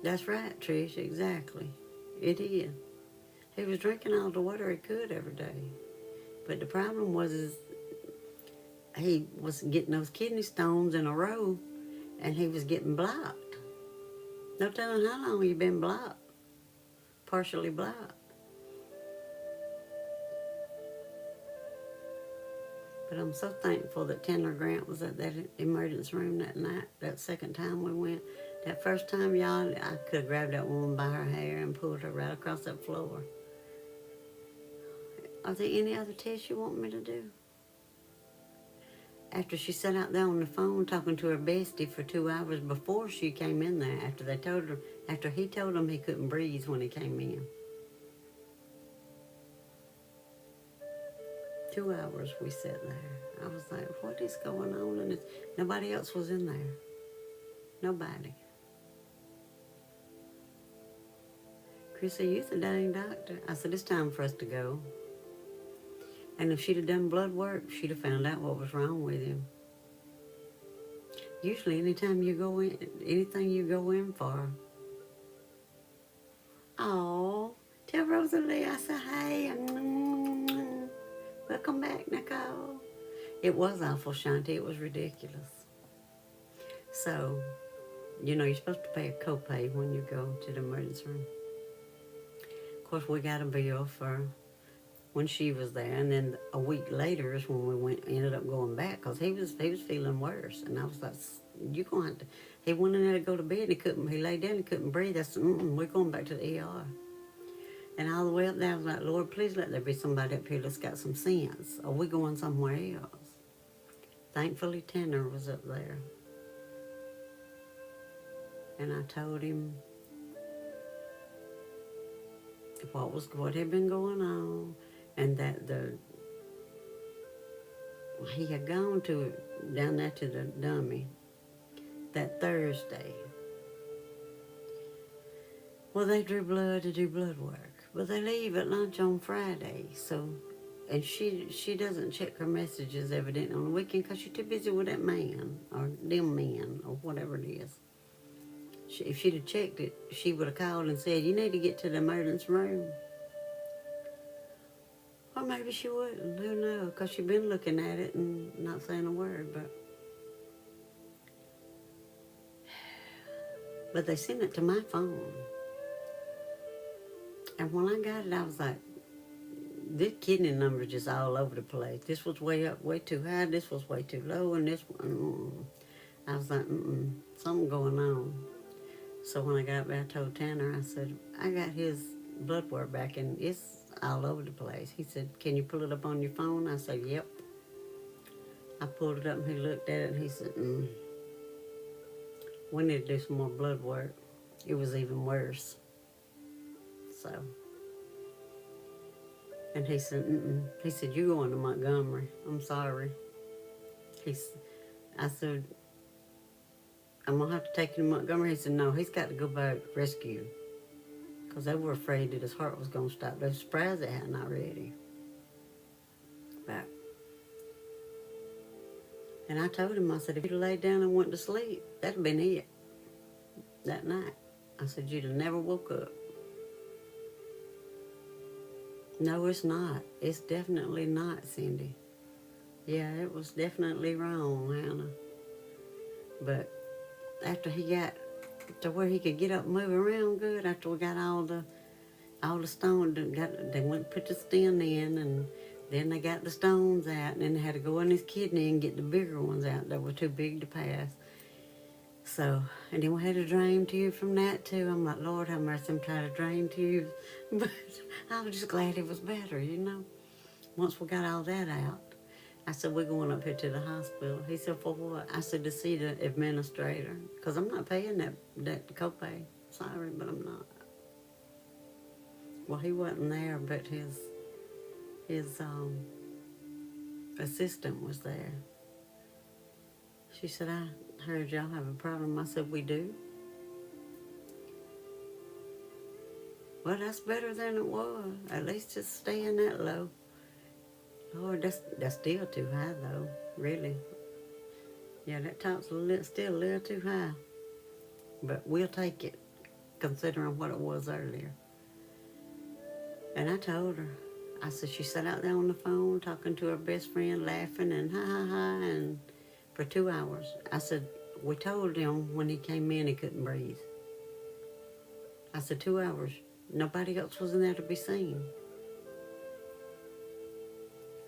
That's right, Trish, exactly. It is. He was drinking all the water he could every day. But the problem was he was getting those kidney stones in a row and he was getting blocked. No telling how long he'd been blocked. Partially blocked. But I'm so thankful that Tanner Grant was at that emergency room that night, that second time we went. That first time, y'all, I could have grabbed that woman by her hair and pulled her right across that floor. Are there any other tests you want me to do? After she sat out there on the phone talking to her bestie for 2 hours before she came in there, after he told him he couldn't breathe when he came in. 2 hours we sat there. I was like, what is going on? And nobody else was in there. Nobody. Chris said, you're the dang doctor. I said, it's time for us to go. And if she'd have done blood work, she'd have found out what was wrong with him. Usually anything you go in for. Oh, tell Rosalie I said, hey, welcome back, Nicole. It was awful, Shanti. It was ridiculous. So, you're supposed to pay a copay when you go to the emergency room. Of course, we got a bill for when she was there, and then a week later is when we ended up going back because he was feeling worse, and I was like, "You gonna have to." He went in there to go to bed, and he laid down and couldn't breathe. I said, "We're going back to the ER." And all the way up there, I was like, "Lord, please let there be somebody up here that's got some sense, or we going somewhere else." Thankfully, Tanner was up there. And I told him what had been going on, and that he had gone down there to the dummy that Thursday. Well, they drew blood to do blood work, but they leave at lunch on Friday. So, and she doesn't check her messages evidently on the weekend because she's too busy with that man or them men or whatever it is. If she'd have checked it, she would have called and said, "You need to get to the emergency room." Or maybe she wouldn't. Who knows? Because she'd been looking at it and not saying a word. But they sent it to my phone. And when I got it, I was like, this kidney number just all over the place. This was way up, way too high. This was way too low. And this one, I was like, something going on. So when I got back, I told Tanner, I said, I got his blood work back and it's all over the place. He said, can you pull it up on your phone? I said, yep. I pulled it up and he looked at it and he said, we need to do some more blood work. It was even worse. So, and he said, he said, you're going to Montgomery. I'm sorry. I said, I'm going to have to take him to Montgomery. He said, no, he's got to go back rescue. Because they were afraid that his heart was going to stop. They were surprised it hadn't already. And I told him, I said, if you'd have laid down and went to sleep, that'd have been it that night. I said, you'd have never woke up. No, it's not. It's definitely not, Cindy. Yeah, it was definitely wrong, Hannah. But after he got to where he could get up and move around good, after we got all the stones, they went and put the stent in, and then they got the stones out, and then they had to go in his kidney and get the bigger ones out that were too big to pass. So, and then we had a drain tube from that too. I'm like, Lord have mercy, I'm trying to drain tubes. But I was just glad it was better, you know. Once we got all that out, I said, we're going up here to the hospital. He said, for what? I said, to see the administrator. Because I'm not paying that copay. Sorry, but I'm not. Well, he wasn't there, but his assistant was there. She said, I heard y'all have a problem. I said, we do. Well, that's better than it was. At least it's staying that low. Lord, that's still too high, though, really. Yeah, that top's still a little too high. But we'll take it, considering what it was earlier. And I told her, I said, she sat out there on the phone talking to her best friend, laughing and ha, ha, ha, and for 2 hours. I said, we told him when he came in he couldn't breathe. I said, 2 hours. Nobody else was in there to be seen.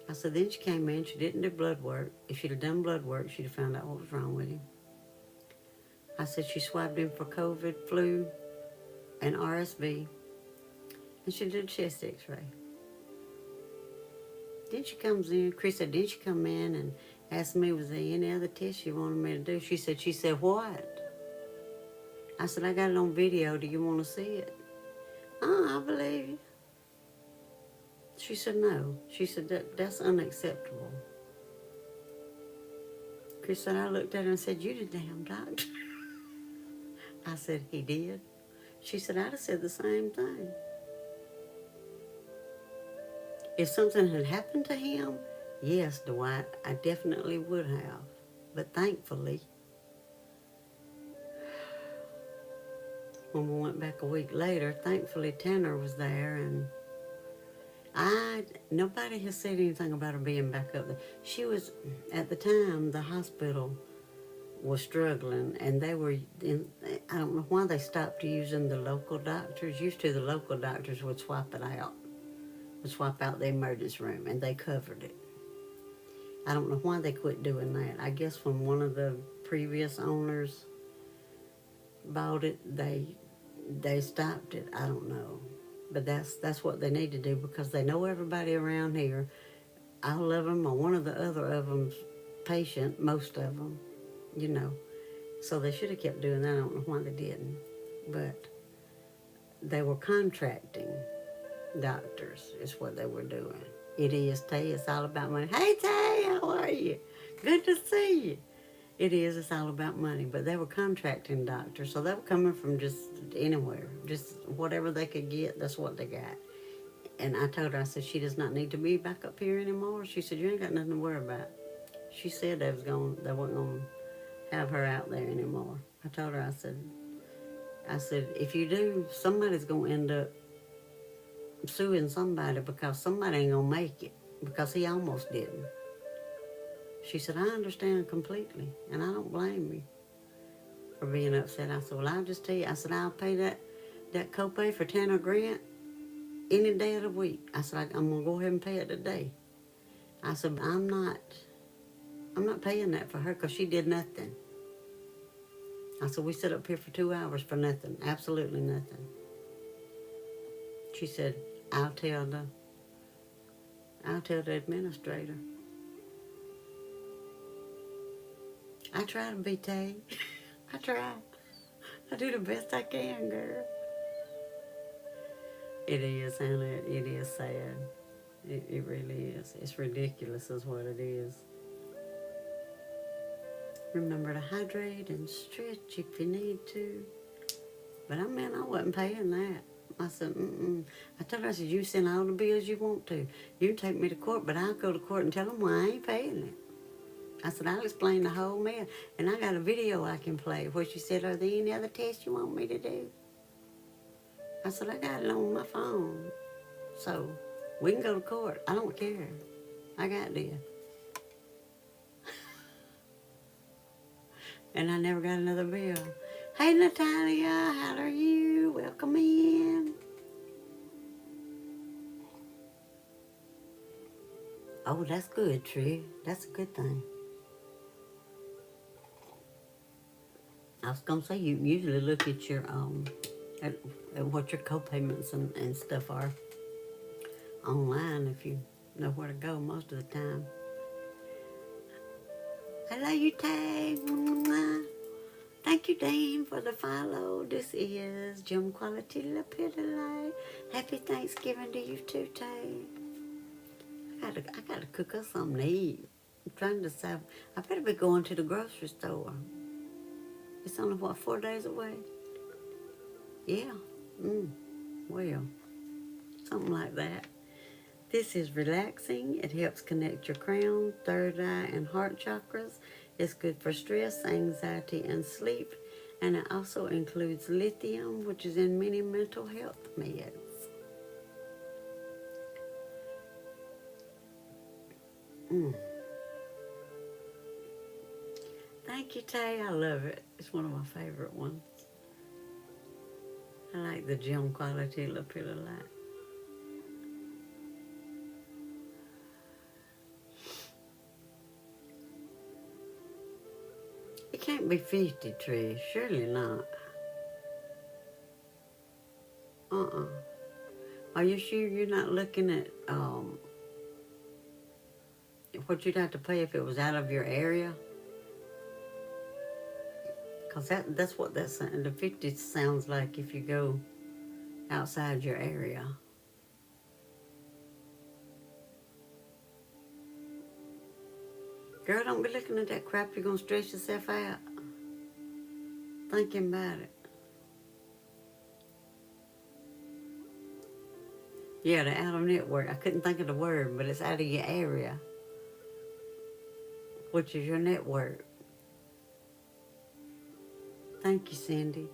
I said, then she came in, she didn't do blood work. If she'd have done blood work, she'd have found out what was wrong with him. I said, she swabbed him for COVID, flu, and RSV. And she did a chest x-ray. Then she comes in, Chris said, then she come in and asked me, was there any other test she wanted me to do? She said, what? I said, I got it on video, do you want to see it? I believe you. She said, no. She said, that's unacceptable. Chris said, I looked at her and said, you the damn doctor. I said, he did. She said, I'd have said the same thing. If something had happened to him, yes, Dwight, I definitely would have. But thankfully, when we went back a week later, thankfully Tanner was there, and nobody has said anything about her being back up there. She was, at the time, the hospital was struggling, and they were, I don't know why they stopped using the local doctors. Used to, the local doctors would swap it out, would swap out the emergency room, and they covered it. I don't know why they quit doing that. I guess when one of the previous owners bought it, they stopped it. I don't know. But that's what they need to do, because they know everybody around here. All of them, or one of the other of them's patient, most of them, you know. So they should have kept doing that. I don't know why they didn't. But they were contracting doctors is what they were doing. It is, Tay. It's all about money. Hey, Tay, how are you? Good to see you. It is. It's all about money. But they were contracting doctors, so they were coming from just anywhere. Just whatever they could get, that's what they got. And I told her, I said, she does not need to be back up here anymore. She said, you ain't got nothing to worry about. She said they weren't going to have her out there anymore. I told her, I said, if you do, somebody's going to end up suing somebody because somebody ain't going to make it because he almost didn't. She said, I understand completely, and I don't blame you for being upset. I said, well, I'll just tell you. I said, I'll pay that copay for Tanner Grant any day of the week. I said, I'm going to go ahead and pay it today. I said, I'm not paying that for her because she did nothing. I said, we sit up here for 2 hours for nothing, absolutely nothing. She said, I'll tell the administrator. I try to be Tay. I try. I do the best I can, girl. It is, Hannah. It is sad. It really is. It's ridiculous is what it is. Remember to hydrate and stretch if you need to. But I wasn't paying that. I said, I told her, I said, you send all the bills you want to. You can take me to court, but I'll go to court and tell them why I ain't paying it. I said, I'll explain the whole mess. And I got a video I can play where she said, are there any other tests you want me to do? I said, I got it on my phone. So we can go to court. I don't care. I got this. And I never got another bill. Hey, Natalia, how are you? Welcome in. Oh, that's good, Tree. That's a good thing. I was going to say, you usually look at your, at what your co-payments and stuff are online if you know where to go most of the time. Hello, you Tay. Thank you, Dane, for the follow. This is Gem Quality La Piddly. Happy Thanksgiving to you too, Tay. I gotta cook us something to eat. I'm trying to decide. I better be going to the grocery store. It's only, 4 days away? Yeah. Well, something like that. This is relaxing. It helps connect your crown, third eye, and heart chakras. It's good for stress, anxiety, and sleep. And it also includes lithium, which is in many mental health meds. Thank you, Tay. I love it. It's one of my favorite ones. I like the Gem Quality La Piddly. It can't be 50, Tree. Surely not. Are you sure you're not looking at what you'd have to pay if it was out of your area? Because that's what that's saying. The 50 sounds like if you go outside your area. Girl, don't be looking at that crap. You're going to stress yourself out thinking about it. Yeah, the out of network. I couldn't think of the word, but it's out of your area, which is your network. Thank you, Cindy.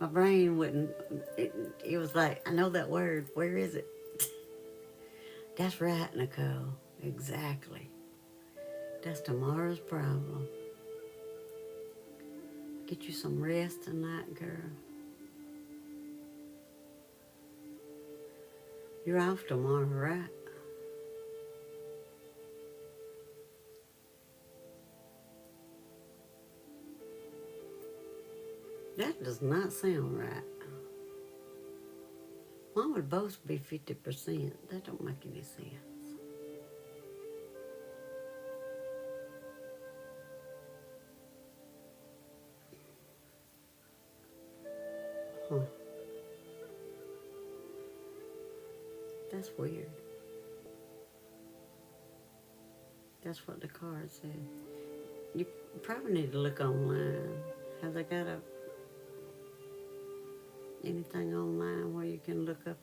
My brain wouldn't, it was like, I know that word. Where is it? That's right, Nicole. Exactly. That's tomorrow's problem. Get you some rest tonight, girl. You're off tomorrow, right? That does not sound right. Why would both be 50%? That don't make any sense. Huh. That's weird. That's what the card said. You probably need to look online. Have they got anything online where you can look up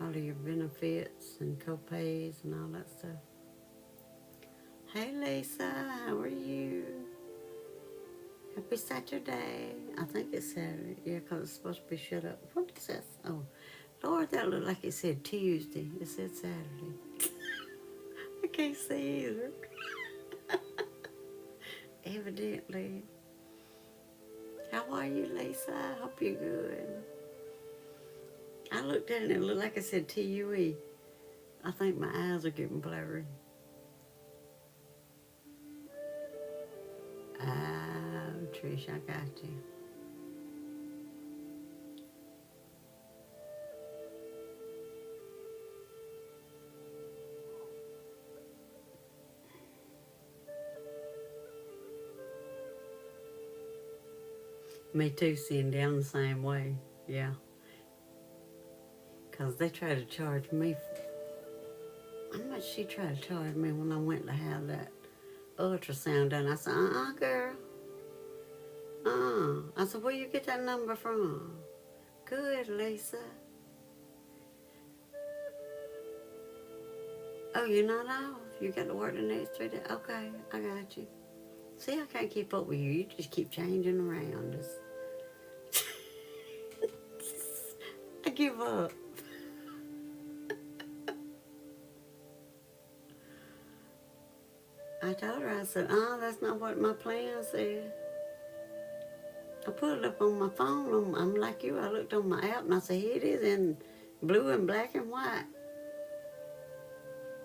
all of your benefits and co-pays and all that stuff? Hey Lisa, how are you? Happy Saturday. I think it's Saturday. Yeah, because it's supposed to be shut up. What is that? Oh, Lord, that looked like it said Tuesday. It said Saturday. I can't see either. Evidently. How are you, Lisa? I hope you're good. I looked at it and it looked like it said TUE. I think my eyes are getting blurry. Oh, Trish, I got you. Me too, seeing down the same way. Yeah. Because they tried to charge me. How much she tried to charge me when I went to have that ultrasound done? I said, girl. I said, where you get that number from? Good, Lisa. Oh, you're not off? You got to work the next 3 days? Okay, I got you. See, I can't keep up with you. You just keep changing around us. I give up. I told her, I said, that's not what my plan said. I put it up on my phone. I'm like you. I looked on my app and I said, here it is in blue and black and white.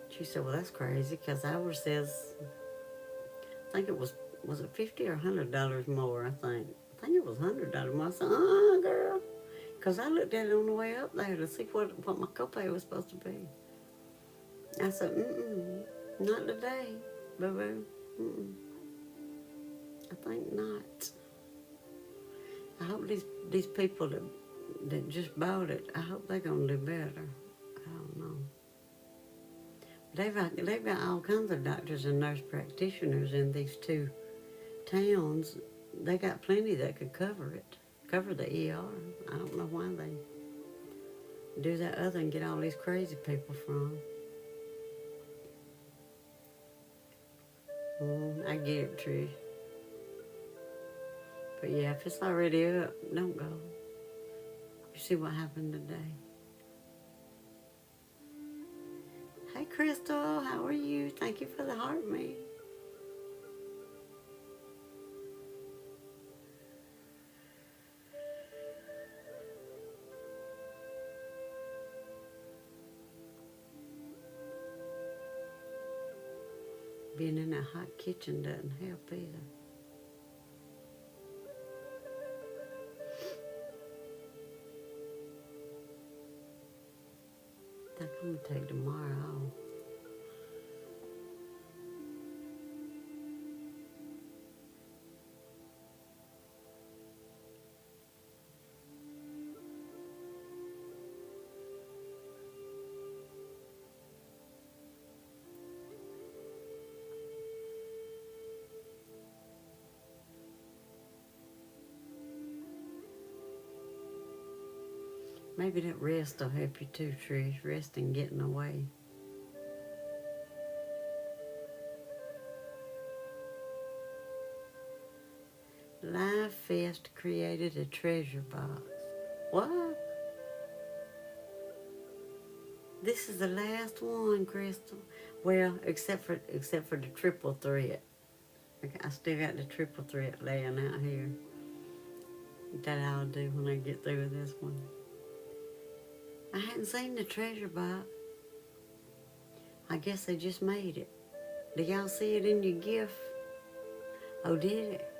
She said, well, that's crazy because ours says, I think it was it $50 or $100 more, I think. I think it was $100 more. I said, girl. Because I looked at it on the way up there to see what my copay was supposed to be. I said, not today, boo-boo. I think not. I hope these people that just bought it, I hope they're going to do better. I don't know. They've got all kinds of doctors and nurse practitioners in these 2 towns. They got plenty that could cover the ER. I don't know why they do that other and get all these crazy people from. I get it, Trish. But yeah, if it's already up, don't go. You see what happened today. Hey, Crystal, how are you? Thank you for the heart, me. Being in a hot kitchen doesn't help either. I think I'm going to take tomorrow off. Maybe that rest will help you too, Trish. Rest and getting away. Live Fest created a treasure box. What? This is the last one, Crystal. Well, except for the triple threat. I still got the triple threat laying out here. That I'll do when I get through with this one. I hadn't seen the treasure box. I guess they just made it. Do y'all see it in your gift? Oh, did it?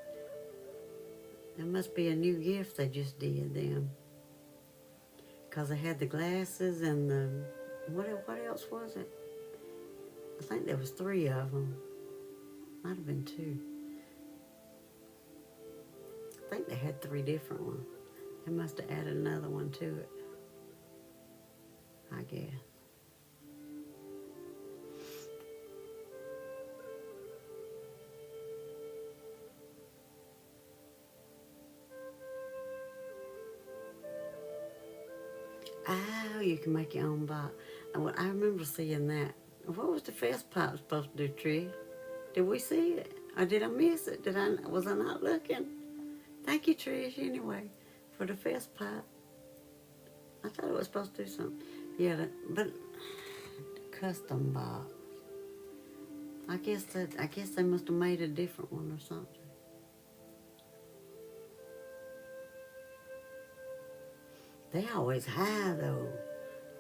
There must be a new gift they just did then. Because they had the glasses and the... What else was it? I think there was 3 of them. Might have been 2. think they had 3 different ones. They must have added another one to it, I guess. Oh, you can make your own box. Well, I remember seeing that. What was the fest pipe supposed to do, Trish? Did we see it? Or did I miss it? Was I not looking? Thank you, Trish, anyway, for the fest pipe. I thought it was supposed to do something. Yeah, but custom box. I guess they must have made a different one or something. They always high though.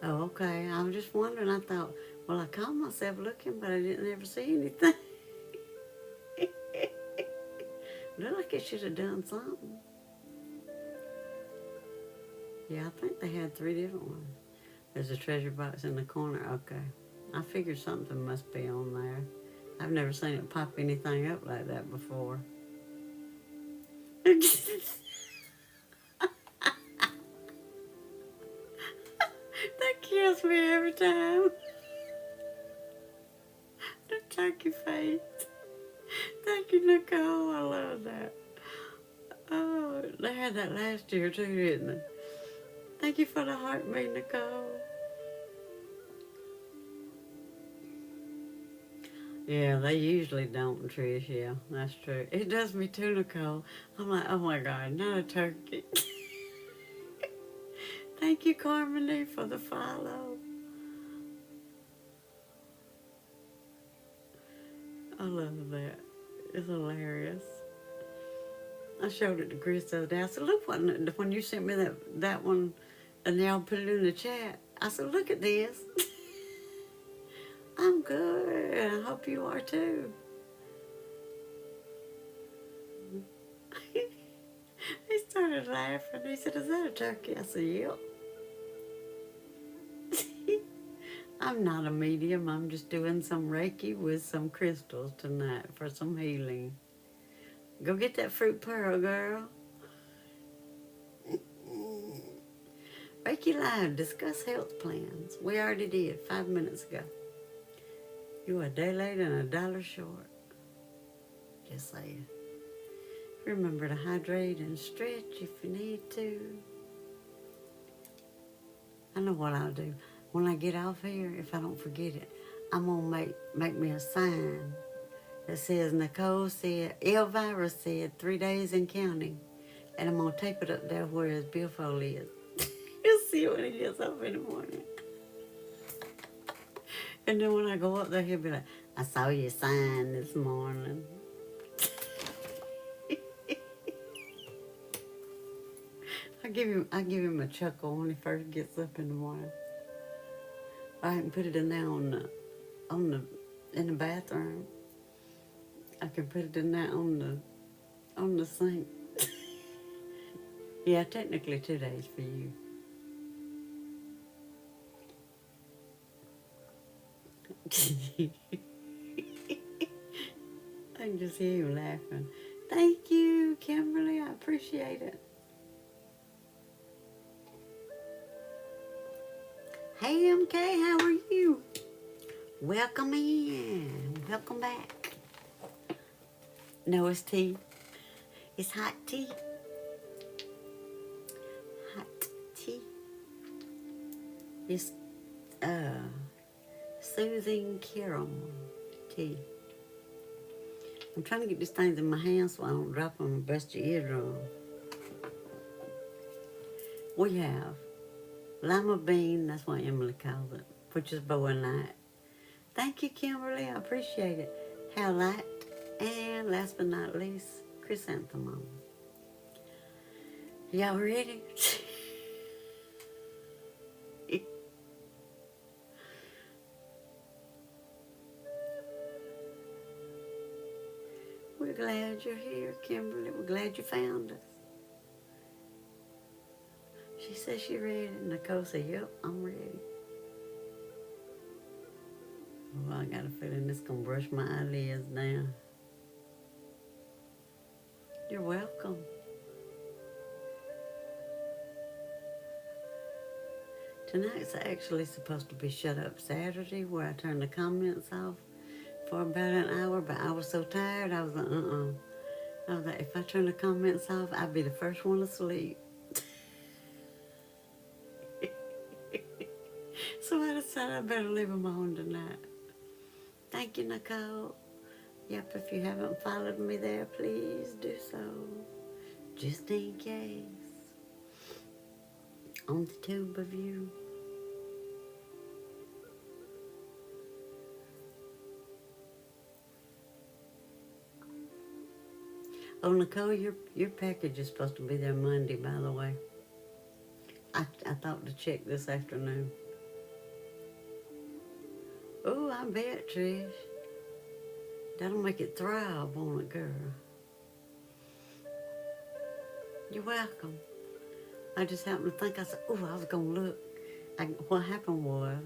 Oh, okay. I was just wondering. I thought, well, I caught myself looking, but I didn't ever see anything. Looked like it should have done something. Yeah, I think they had 3 different ones. There's a treasure box in the corner. Okay. I figured something must be on there. I've never seen it pop anything up like that before. That kills me every time. The turkey face. Thank you, Nicole. I love that. Oh, they had that last year too, didn't they? Thank you for the heartbeat, Nicole. Yeah, they usually don't, Trish. Yeah, that's true. It does me too, Nicole. I'm like, oh my God, not a turkey. Thank you, Carmony, for the follow. I love that. It's hilarious. I showed it to Chris the other day. I said, look, when you sent me that one, and now put it in the chat. I said, look at this. I'm good. I hope you are too. He started laughing. He said, is that a turkey? I said, yep. I'm not a medium. I'm just doing some Reiki with some crystals tonight for some healing. Go get that fruit pearl, girl. Reiki Live, discuss health plans. We already did 5 minutes ago. You a day late and $1 short. Just saying. Remember to hydrate and stretch if you need to. I know what I'll do. When I get off here, if I don't forget it, I'm going to make me a sign that says Nicole said, Elvira said 3 days and counting. And I'm going to tape it up there where his billfold is. You'll see it when he gets up in the morning. And then when I go up there, he'll be like, I saw your sign this morning. I give him a chuckle when he first gets up in the morning. I can put it in there in the bathroom. I can put it in there on the sink. Yeah, technically 2 days for you. I can just hear you laughing. Thank you, Kimberly. I appreciate it. Hey, MK, how are you? Welcome in. Welcome back. No, it's tea. It's hot tea. Hot tea. It's soothing caramel tea. I'm trying to get these things in my hands so I don't drop them and bust your eardrum. We have lima bean, that's what Emily calls it, which is boa night. Thank you, Kimberly, I appreciate it. Howlite, and last but not least, chrysanthemum. Y'all ready? We're glad you're here, Kimberly. We're glad you found us. She says she's ready. Nicole said, yep, I'm ready. Oh, I got a feeling it's going to brush my eyelids down. You're welcome. Tonight's actually supposed to be Shut Up Saturday, where I turn the comments off for about an hour, but I was so tired, I was like, I was like, if I turn the comments off, I'd be the first one to sleep. So I decided I better leave them on tonight. Thank you, Nicole. Yep, if you haven't followed me there, please do so. Just in case. On the tube of you. Oh, Nicole, your package is supposed to be there Monday, by the way. I thought to check this afternoon. Oh, I bet, Trish. That'll make it thrive, won't it, girl? You're welcome. I just happened to think, I said, oh, I was going to look. What happened was,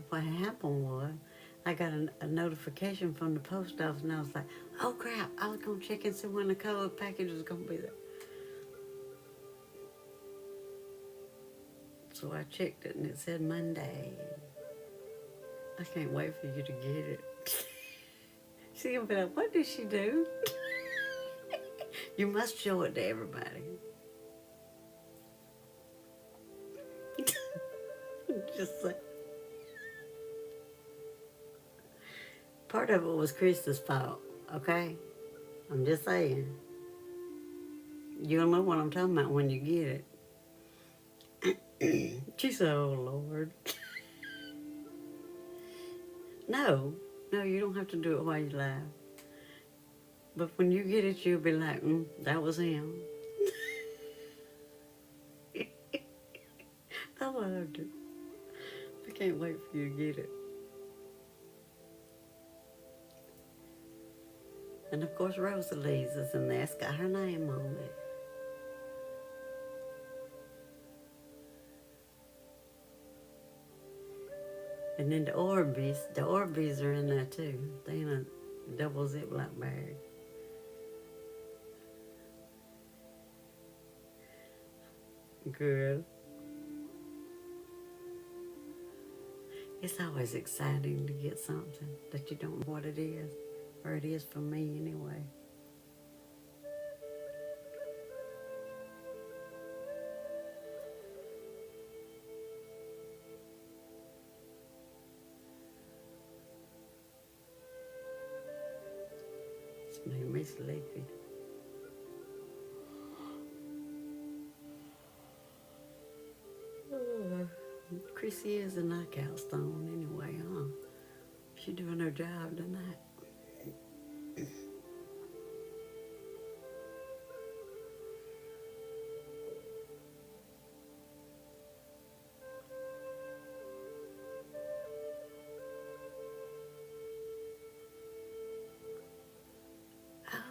I got a notification from the post office, and I was like, oh, crap, I was going to check and see when the code package was going to be there. So I checked it, and it said Monday. I can't wait for you to get it. She's going to be like, what did she do? You must show it to everybody. Just like, part of it was Krista's fault, okay? I'm just saying. You'll know what I'm talking about when you get it. She said, oh, Lord. No, you don't have to do it while you laugh. But when you get it, you'll be like, that was him. I loved it. I can't wait for you to get it. And of course, Rosalie's is in there. It's got her name on it. And then the Orbeez are in there too. They in a double Ziploc bag. Good. It's always exciting to get something that you don't know what it is. Or it is for me anyway. It's made me sleepy. Chrissy is a knockout stone anyway, huh? She doing her job tonight.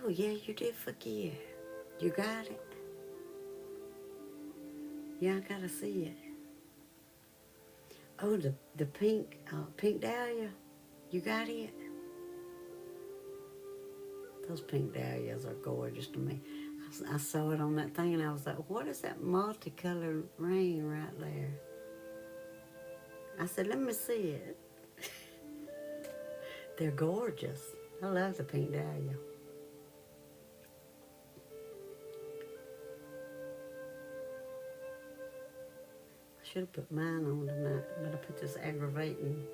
Oh, yeah, you did forget. You got it? Yeah, I gotta see it. Oh, the pink dahlia. You got it? Those pink dahlias are gorgeous to me. I saw it on that thing and I was like, what is that multicolored ring right there? I said, let me see it. They're gorgeous. I love the pink dahlia. I should have put mine on tonight, but I put this aggravating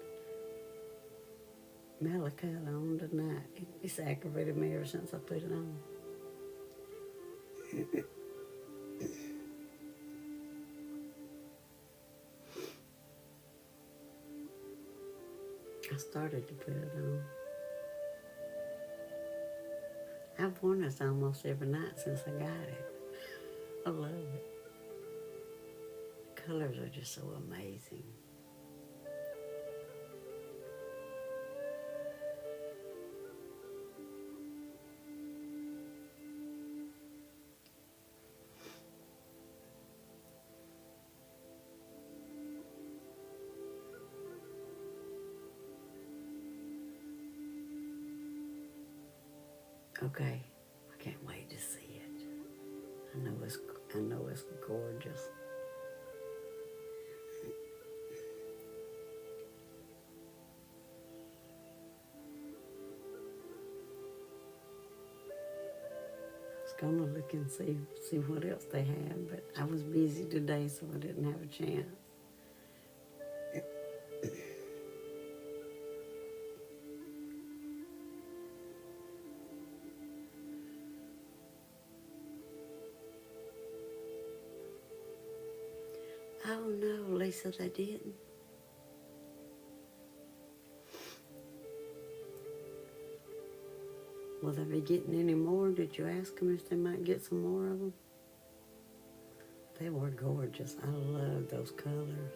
malachite on tonight. It's aggravated me ever since I put it on. I started to put it on. I've worn this almost every night since I got it. I love it. The colors are just so amazing. Okay, I can't wait to see it. I know it's gorgeous. gonna look and see what else they had, but I was busy today, so I didn't have a chance. Oh no, Lisa, they didn't. Will they be getting any more? Did you ask them if they might get some more of them? They were gorgeous. I love those colors.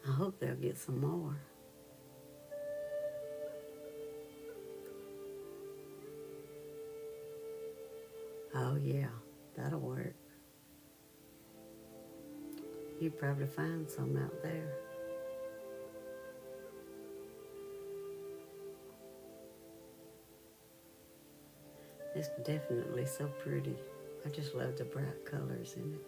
I hope they'll get some more. Oh yeah, that'll work. You probably find some out there. It's definitely so pretty. I just love the bright colors in it.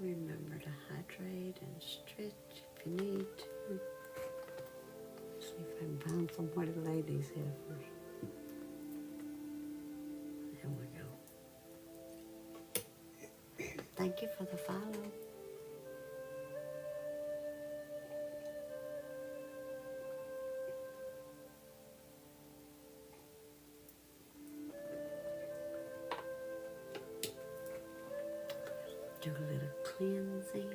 Remember to hydrate and stretch if you need to. See if I can find somewhere to lay these heifers. There we go. Thank you for the follow. Do a little cleansing.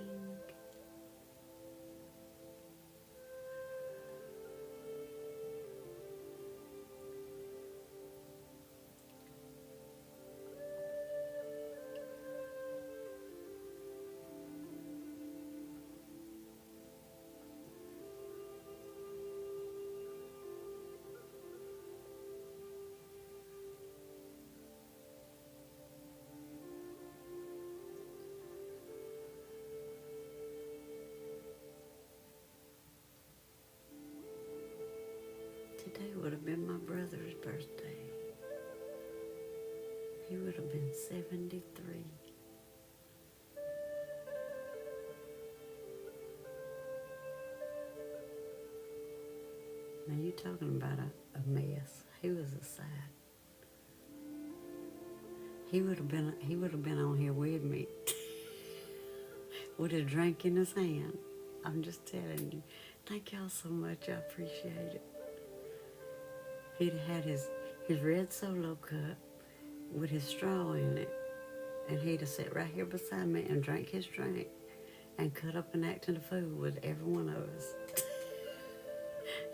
Today would have been my brother's birthday. He would have been 73. Now you talking about a mess. He was a sight. He would have been on here with me with a drink in his hand. I'm just telling you. Thank y'all so much. I appreciate it. He'd had his red Solo cup with his straw in it, and he'd have sat right here beside me and drank his drink and cut up and acting a fool with every one of us.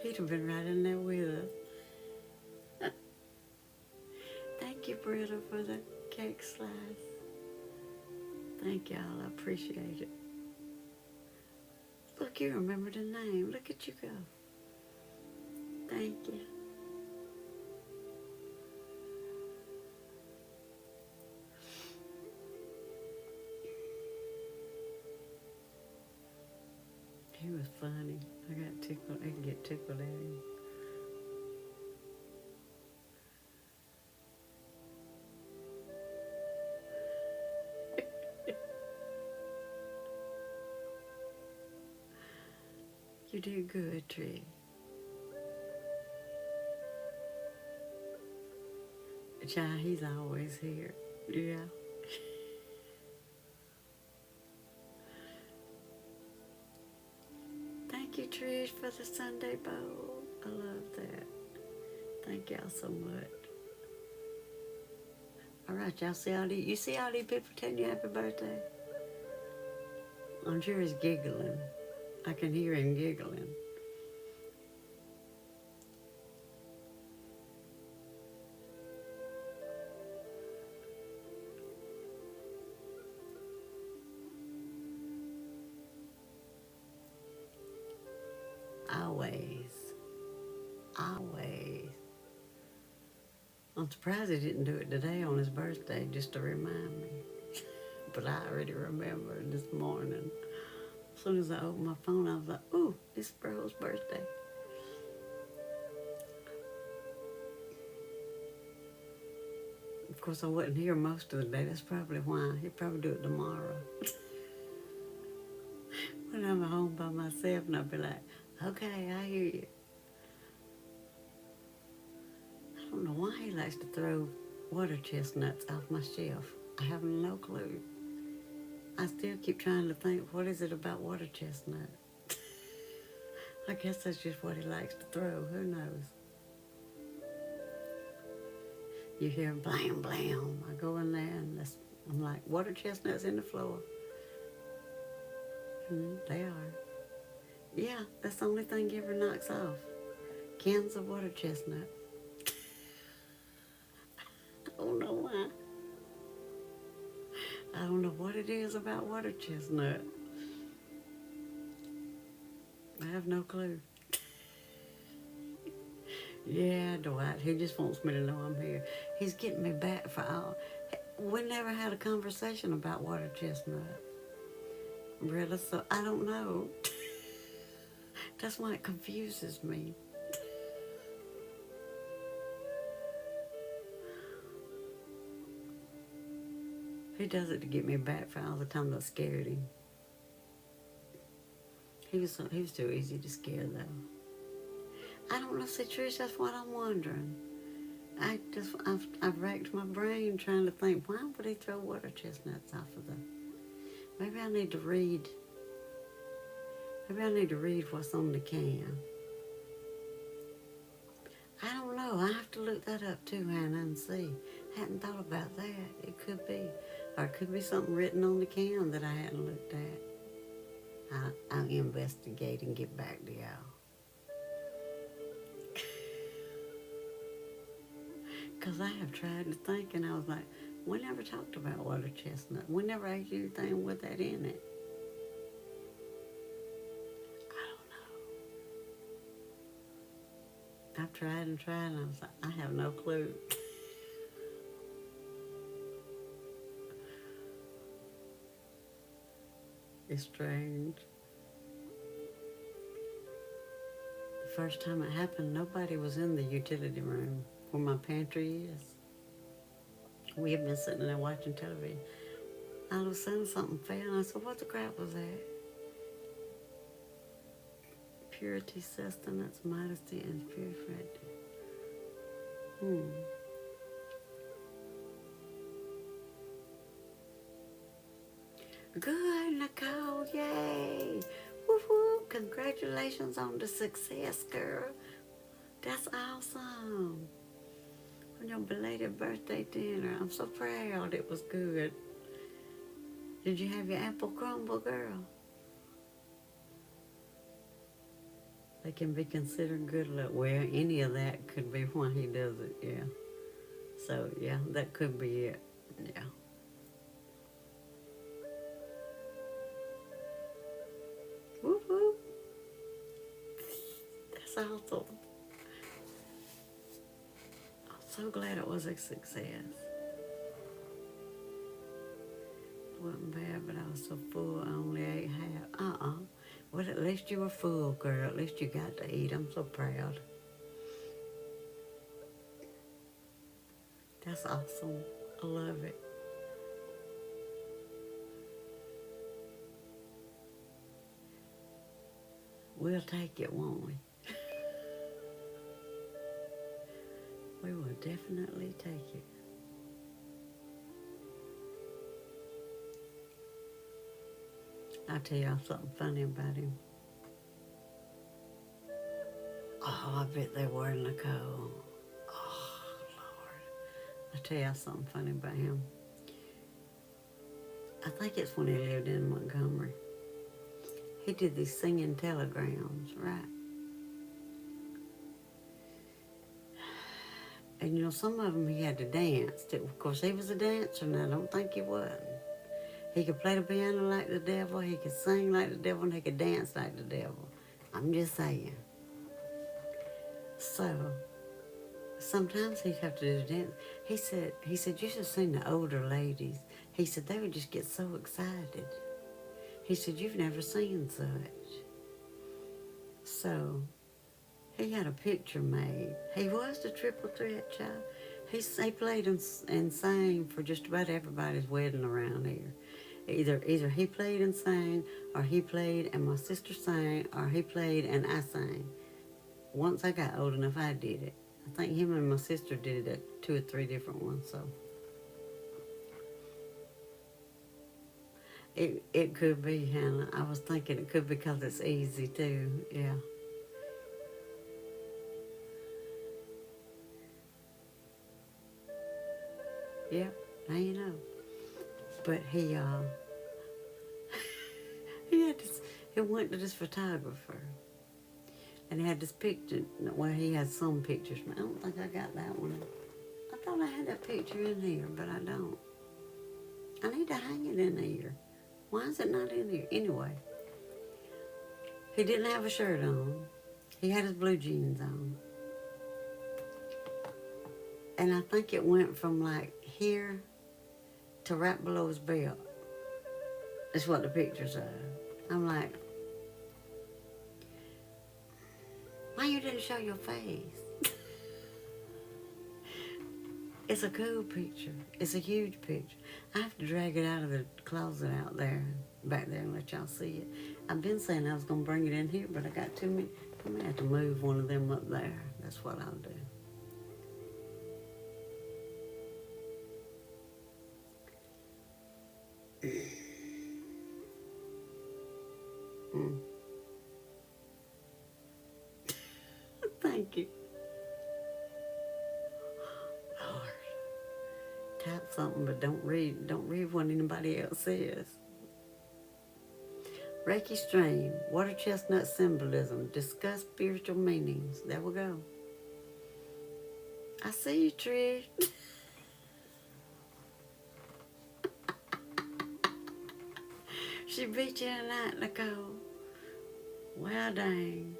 He'd have been right in there with us. Thank you, Britta, for the cake slice. Thank y'all. I appreciate it. Look, you remembered the name. Look at you go. Thank you. He was funny. I got tickled. I can get tickled at him. You did good, Tree. Child, he's always here. Yeah. Thank you, Trish, for the Sunday bowl. I love that. Thank y'all so much. All right, y'all see all these. You see all these people telling you happy birthday? I'm sure he's giggling. I can hear him giggling. Always. Always. I'm surprised he didn't do it today on his birthday just to remind me. But I already remember this morning. As soon as I opened my phone, I was like, ooh, it's bro's birthday. Of course, I wasn't here most of the day. That's probably why. He'll probably do it tomorrow. When I'm at home by myself, and I'll be like, okay, I hear you. I don't know why he likes to throw water chestnuts off my shelf. I have no clue. I still keep trying to think, what is it about water chestnut? I guess that's just what he likes to throw. Who knows? You hear blam, blam. I go in there and I'm like, water chestnuts in the floor. They are. Yeah, that's the only thing he ever knocks off. Cans of water chestnut. I don't know why. I don't know what it is about water chestnut. I have no clue. Yeah, Dwight, he just wants me to know I'm here. He's getting me back for all. We never had a conversation about water chestnut. Really, so I don't know. That's why it confuses me. He does it to get me back for all the time that scared him. He was too easy to scare though. I don't know, see Trish, that's what I'm wondering. I've racked my brain trying to think, why would he throw water chestnuts off of them? Maybe I need to read what's on the can. I don't know. I have to look that up too, Hannah, and see. I hadn't thought about that. It could be. Or it could be something written on the can that I hadn't looked at. I'll investigate and get back to y'all. Because I have tried to think, and I was like, we never talked about water chestnut. We never ate anything with that in it. I don't know. I've tried and tried, and I was like, I have no clue. It's strange. The first time it happened, nobody was in the utility room where my pantry is. We had been sitting there watching television. All of a sudden, something fell, and I said, what the crap was that? Purity, sustenance, modesty, and purified. Good, Nicole, yay! Woo-hoo, congratulations on the success, girl. That's awesome. On your belated birthday dinner, I'm so proud. It was good. Did you have your apple crumble, girl? They can be considered good luck. Well, any of that could be why he does it, yeah. So, yeah, that could be it, yeah. Whoop, whoop. That's awesome. I'm so glad it was a success. It wasn't bad, but I was so full, I only ate half. Well, at least you were full, girl. At least you got to eat. I'm so proud. That's awesome. I love it. We'll take it, won't we? We will definitely take it. I'll tell y'all something funny about him. Oh, I bet they were, Nicole. Oh, Lord. I'll tell y'all something funny about him. I think it's when he lived in Montgomery. He did these singing telegrams, right? And you know, some of them he had to dance. Of course, he was a dancer, and I don't think he wasn't. He could play the piano like the devil, he could sing like the devil, and he could dance like the devil. I'm just saying. So, sometimes he'd have to do the dance. He said, you should sing the older ladies. He said, they would just get so excited. He said, you've never seen such. So, he had a picture made. He was the triple threat child. He played and sang for just about everybody's wedding around here. Either he played and sang, or he played and my sister sang, or he played and I sang. Once I got old enough, I did it. I think him and my sister did it at 2 or 3 different ones, so. It could be, Hannah. I was thinking it could be because it's easy, too. Yeah. Yeah, now you know. But he went to this photographer. And he had this picture, well, he had some pictures. I don't think I got that one. I thought I had that picture in here, but I don't. I need to hang it in here. Why is it not in here? Anyway, he didn't have a shirt on. He had his blue jeans on. And I think it went from like here to right below his belt. That's what the pictures are. I'm like, why you didn't show your face? It's a cool picture. It's a huge picture. I have to drag it out of the closet out there, back there, and let y'all see it. I've been saying I was going to bring it in here, but I got too many. I may have to move one of them up there. That's what I'll do. Thank you. Lord. Type something, but don't read what anybody else says. Reiki stream, water chestnut symbolism, discuss spiritual meanings. There we go. I see you, Trish. She beat you tonight, Nicole. Well, dang.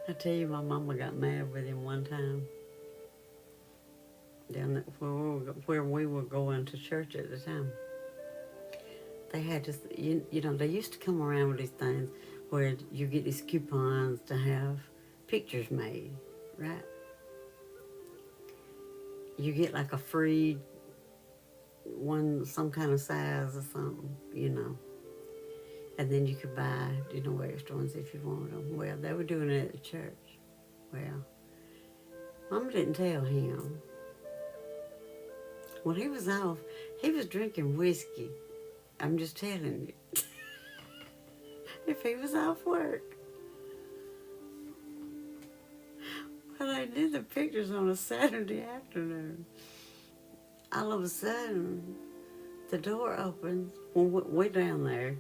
I tell you, my mama got mad with him one time. Down there where we were going to church at the time. They had this, you know, they used to come around with these things where you get these coupons to have pictures made, right? You get like a free one, some kind of size or something, you know. And then you could buy, extra ones if you wanted them. Well, they were doing it at the church. Well, Mama didn't tell him. When he was off, he was drinking whiskey. I'm just telling you. If he was off work. Well, I did the pictures on a Saturday afternoon. All of a sudden, the door opens. Well, we're down there,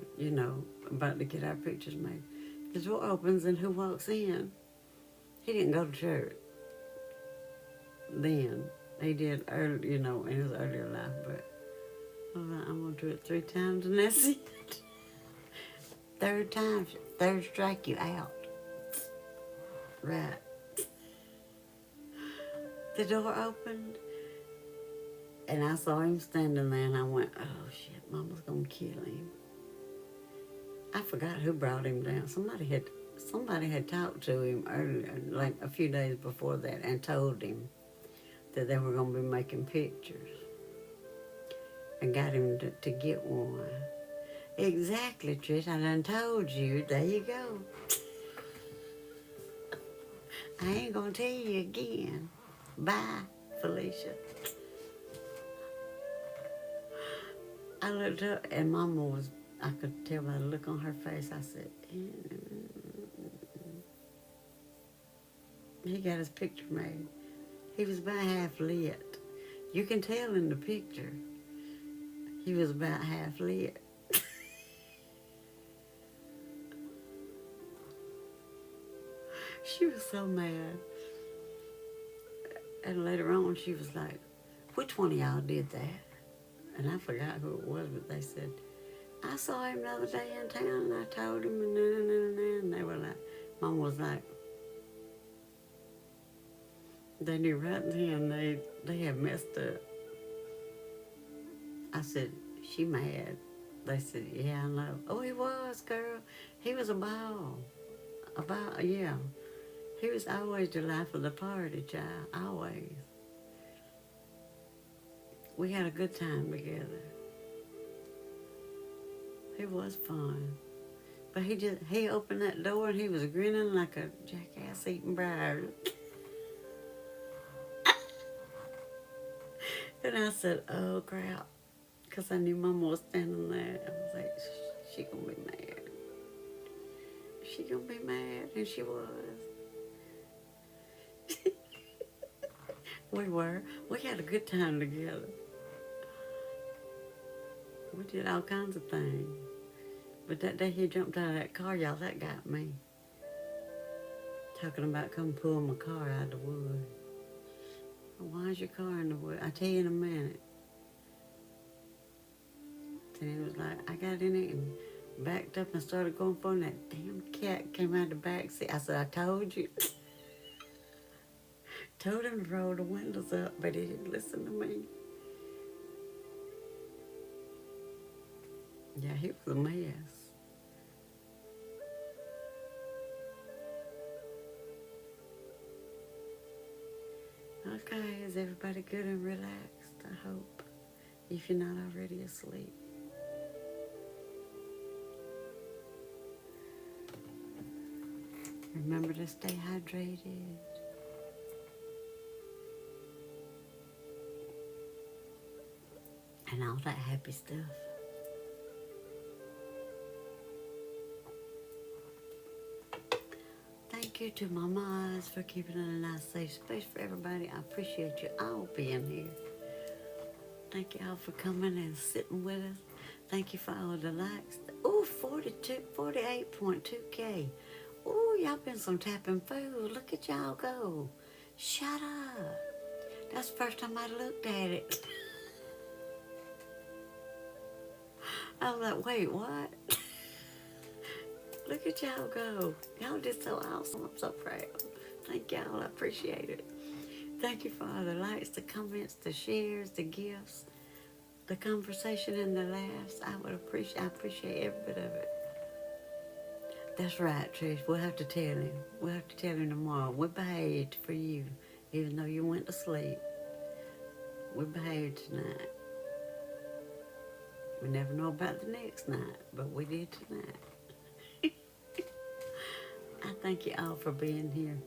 about to get our pictures made. The door opens, and who walks in? He didn't go to church then. He did early, in his earlier life, but I'm going to do it 3 times, and that's it. Third strike, you out. Right. The door opened, and I saw him standing there, and I went, oh, shit, Mama's going to kill him. I forgot who brought him down. Somebody had talked to him earlier, like a few days before that, and told him that they were going to be making pictures. and got him to get one. Exactly, Trish. I done told you. There you go. I ain't gonna tell you again. Bye, Felicia. I looked up and Mama was, I could tell by the look on her face. I said, he got his picture made. He was about half lit. You can tell in the picture. He was about half lit. She was so mad. And later on, she was like, which one of y'all did that? And I forgot who it was, but they said, I saw him the other day in town, and I told him, and they were like, Mom was like, they knew right then they had messed up. I said, she mad. They said, yeah, I know. Oh, he was, girl. He was a ball. Yeah. He was always the life of the party, child. Always. We had a good time together. It was fun. But he opened that door and he was grinning like a jackass eating briars. And I said, oh, crap. Because I knew Mama was standing there. I was like, she gonna be mad. She gonna be mad. And she was. We were. We had a good time together. We did all kinds of things. But that day he jumped out of that car, y'all, that got me. Talking about come pull my car out of the wood. Why is your car in the wood? I'll tell you in a minute. Then he was like, I got in it and backed up and started going for it, and that damn cat came out the back seat. I said, I told you. Told him to roll the windows up, but he didn't listen to me. Yeah, he was a mess. Okay, is everybody good and relaxed? I hope. If you're not already asleep. Remember to stay hydrated. And all that happy stuff. Thank you to Mama Eyes for keeping it a nice, safe space for everybody. I appreciate you all being here. Thank you all for coming and sitting with us. Thank you for all the likes. Ooh, 48.2K. Ooh, y'all been some tapping fools. Look at y'all go. Shut up. That's the first time I looked at it. I was like, wait, what? Look at y'all go. Y'all did so awesome. I'm so proud. Thank y'all. I appreciate it. Thank you for all the likes, the comments, the shares, the gifts, the conversation, and the laughs. I appreciate every bit of it. That's right, Trish. We'll have to tell him. We'll have to tell him tomorrow. We behaved for you, even though you went to sleep. We behaved tonight. We never know about the next night, but we did tonight. I thank you all for being here.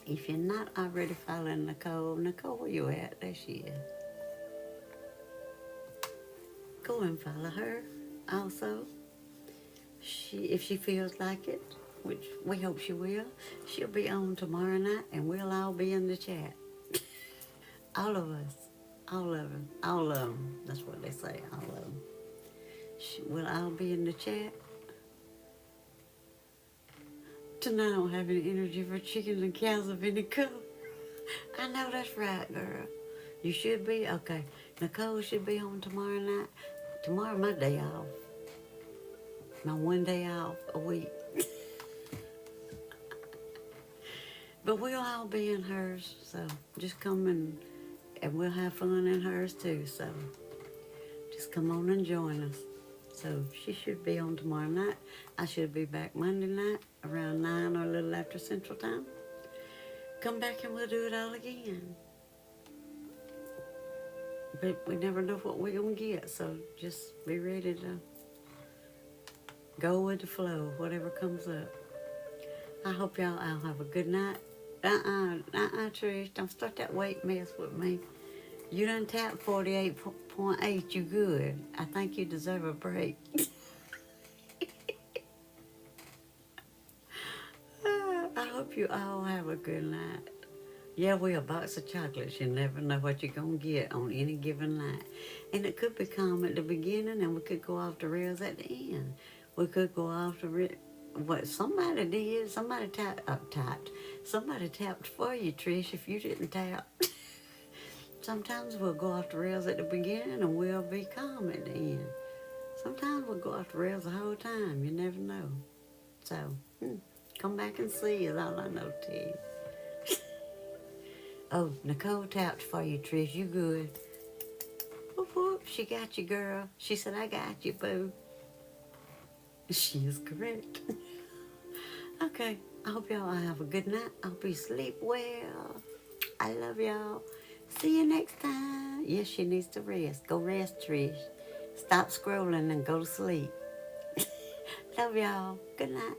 If you're not already following Nicole, where you at? There she is. Go and follow her also. If she feels like it, which we hope she will, she'll be on tomorrow night and we'll all be in the chat. All of us. All of them. All of them. That's what they say, all of them. We'll all be in the chat. Tonight I don't have any energy for chickens and cows of any color. I know that's right, girl. You should be? Okay. Nicole should be home tomorrow night. Tomorrow my day off. My one day off a week. But we'll all be in hers, so just come and we'll have fun in hers too, so just come on and join us. So she should be on tomorrow night. I should be back Monday night around 9 or a little after Central Time. Come back and we'll do it all again. But we never know what we're going to get, so just be ready to go with the flow, whatever comes up. I hope y'all all have a good night. Trish, don't start that weight mess with me. You done tapped 48.8, you good. I think you deserve a break. I hope you all have a good night. Yeah, we're a box of chocolates. You never know what you're going to get on any given night. And it could be calm at the beginning, and we could go off the rails at the end. We could go off the rails. What somebody did, somebody tapped. Somebody tapped for you, Trish, if you didn't tap. Sometimes we'll go off the rails at the beginning, and we'll be calm at the end. Sometimes we'll go off the rails the whole time. You never know. So, come back and see is all I know to you. Oh, Nicole tapped for you, Trish. You good. Whoop, whoop. She got you, girl. She said, I got you, boo. She is correct. Okay. I hope y'all have a good night. I hope you sleep well. I love y'all. See you next time. Yes, she needs to rest. Go rest, Trish. Stop scrolling and go to sleep. Love y'all. Good night.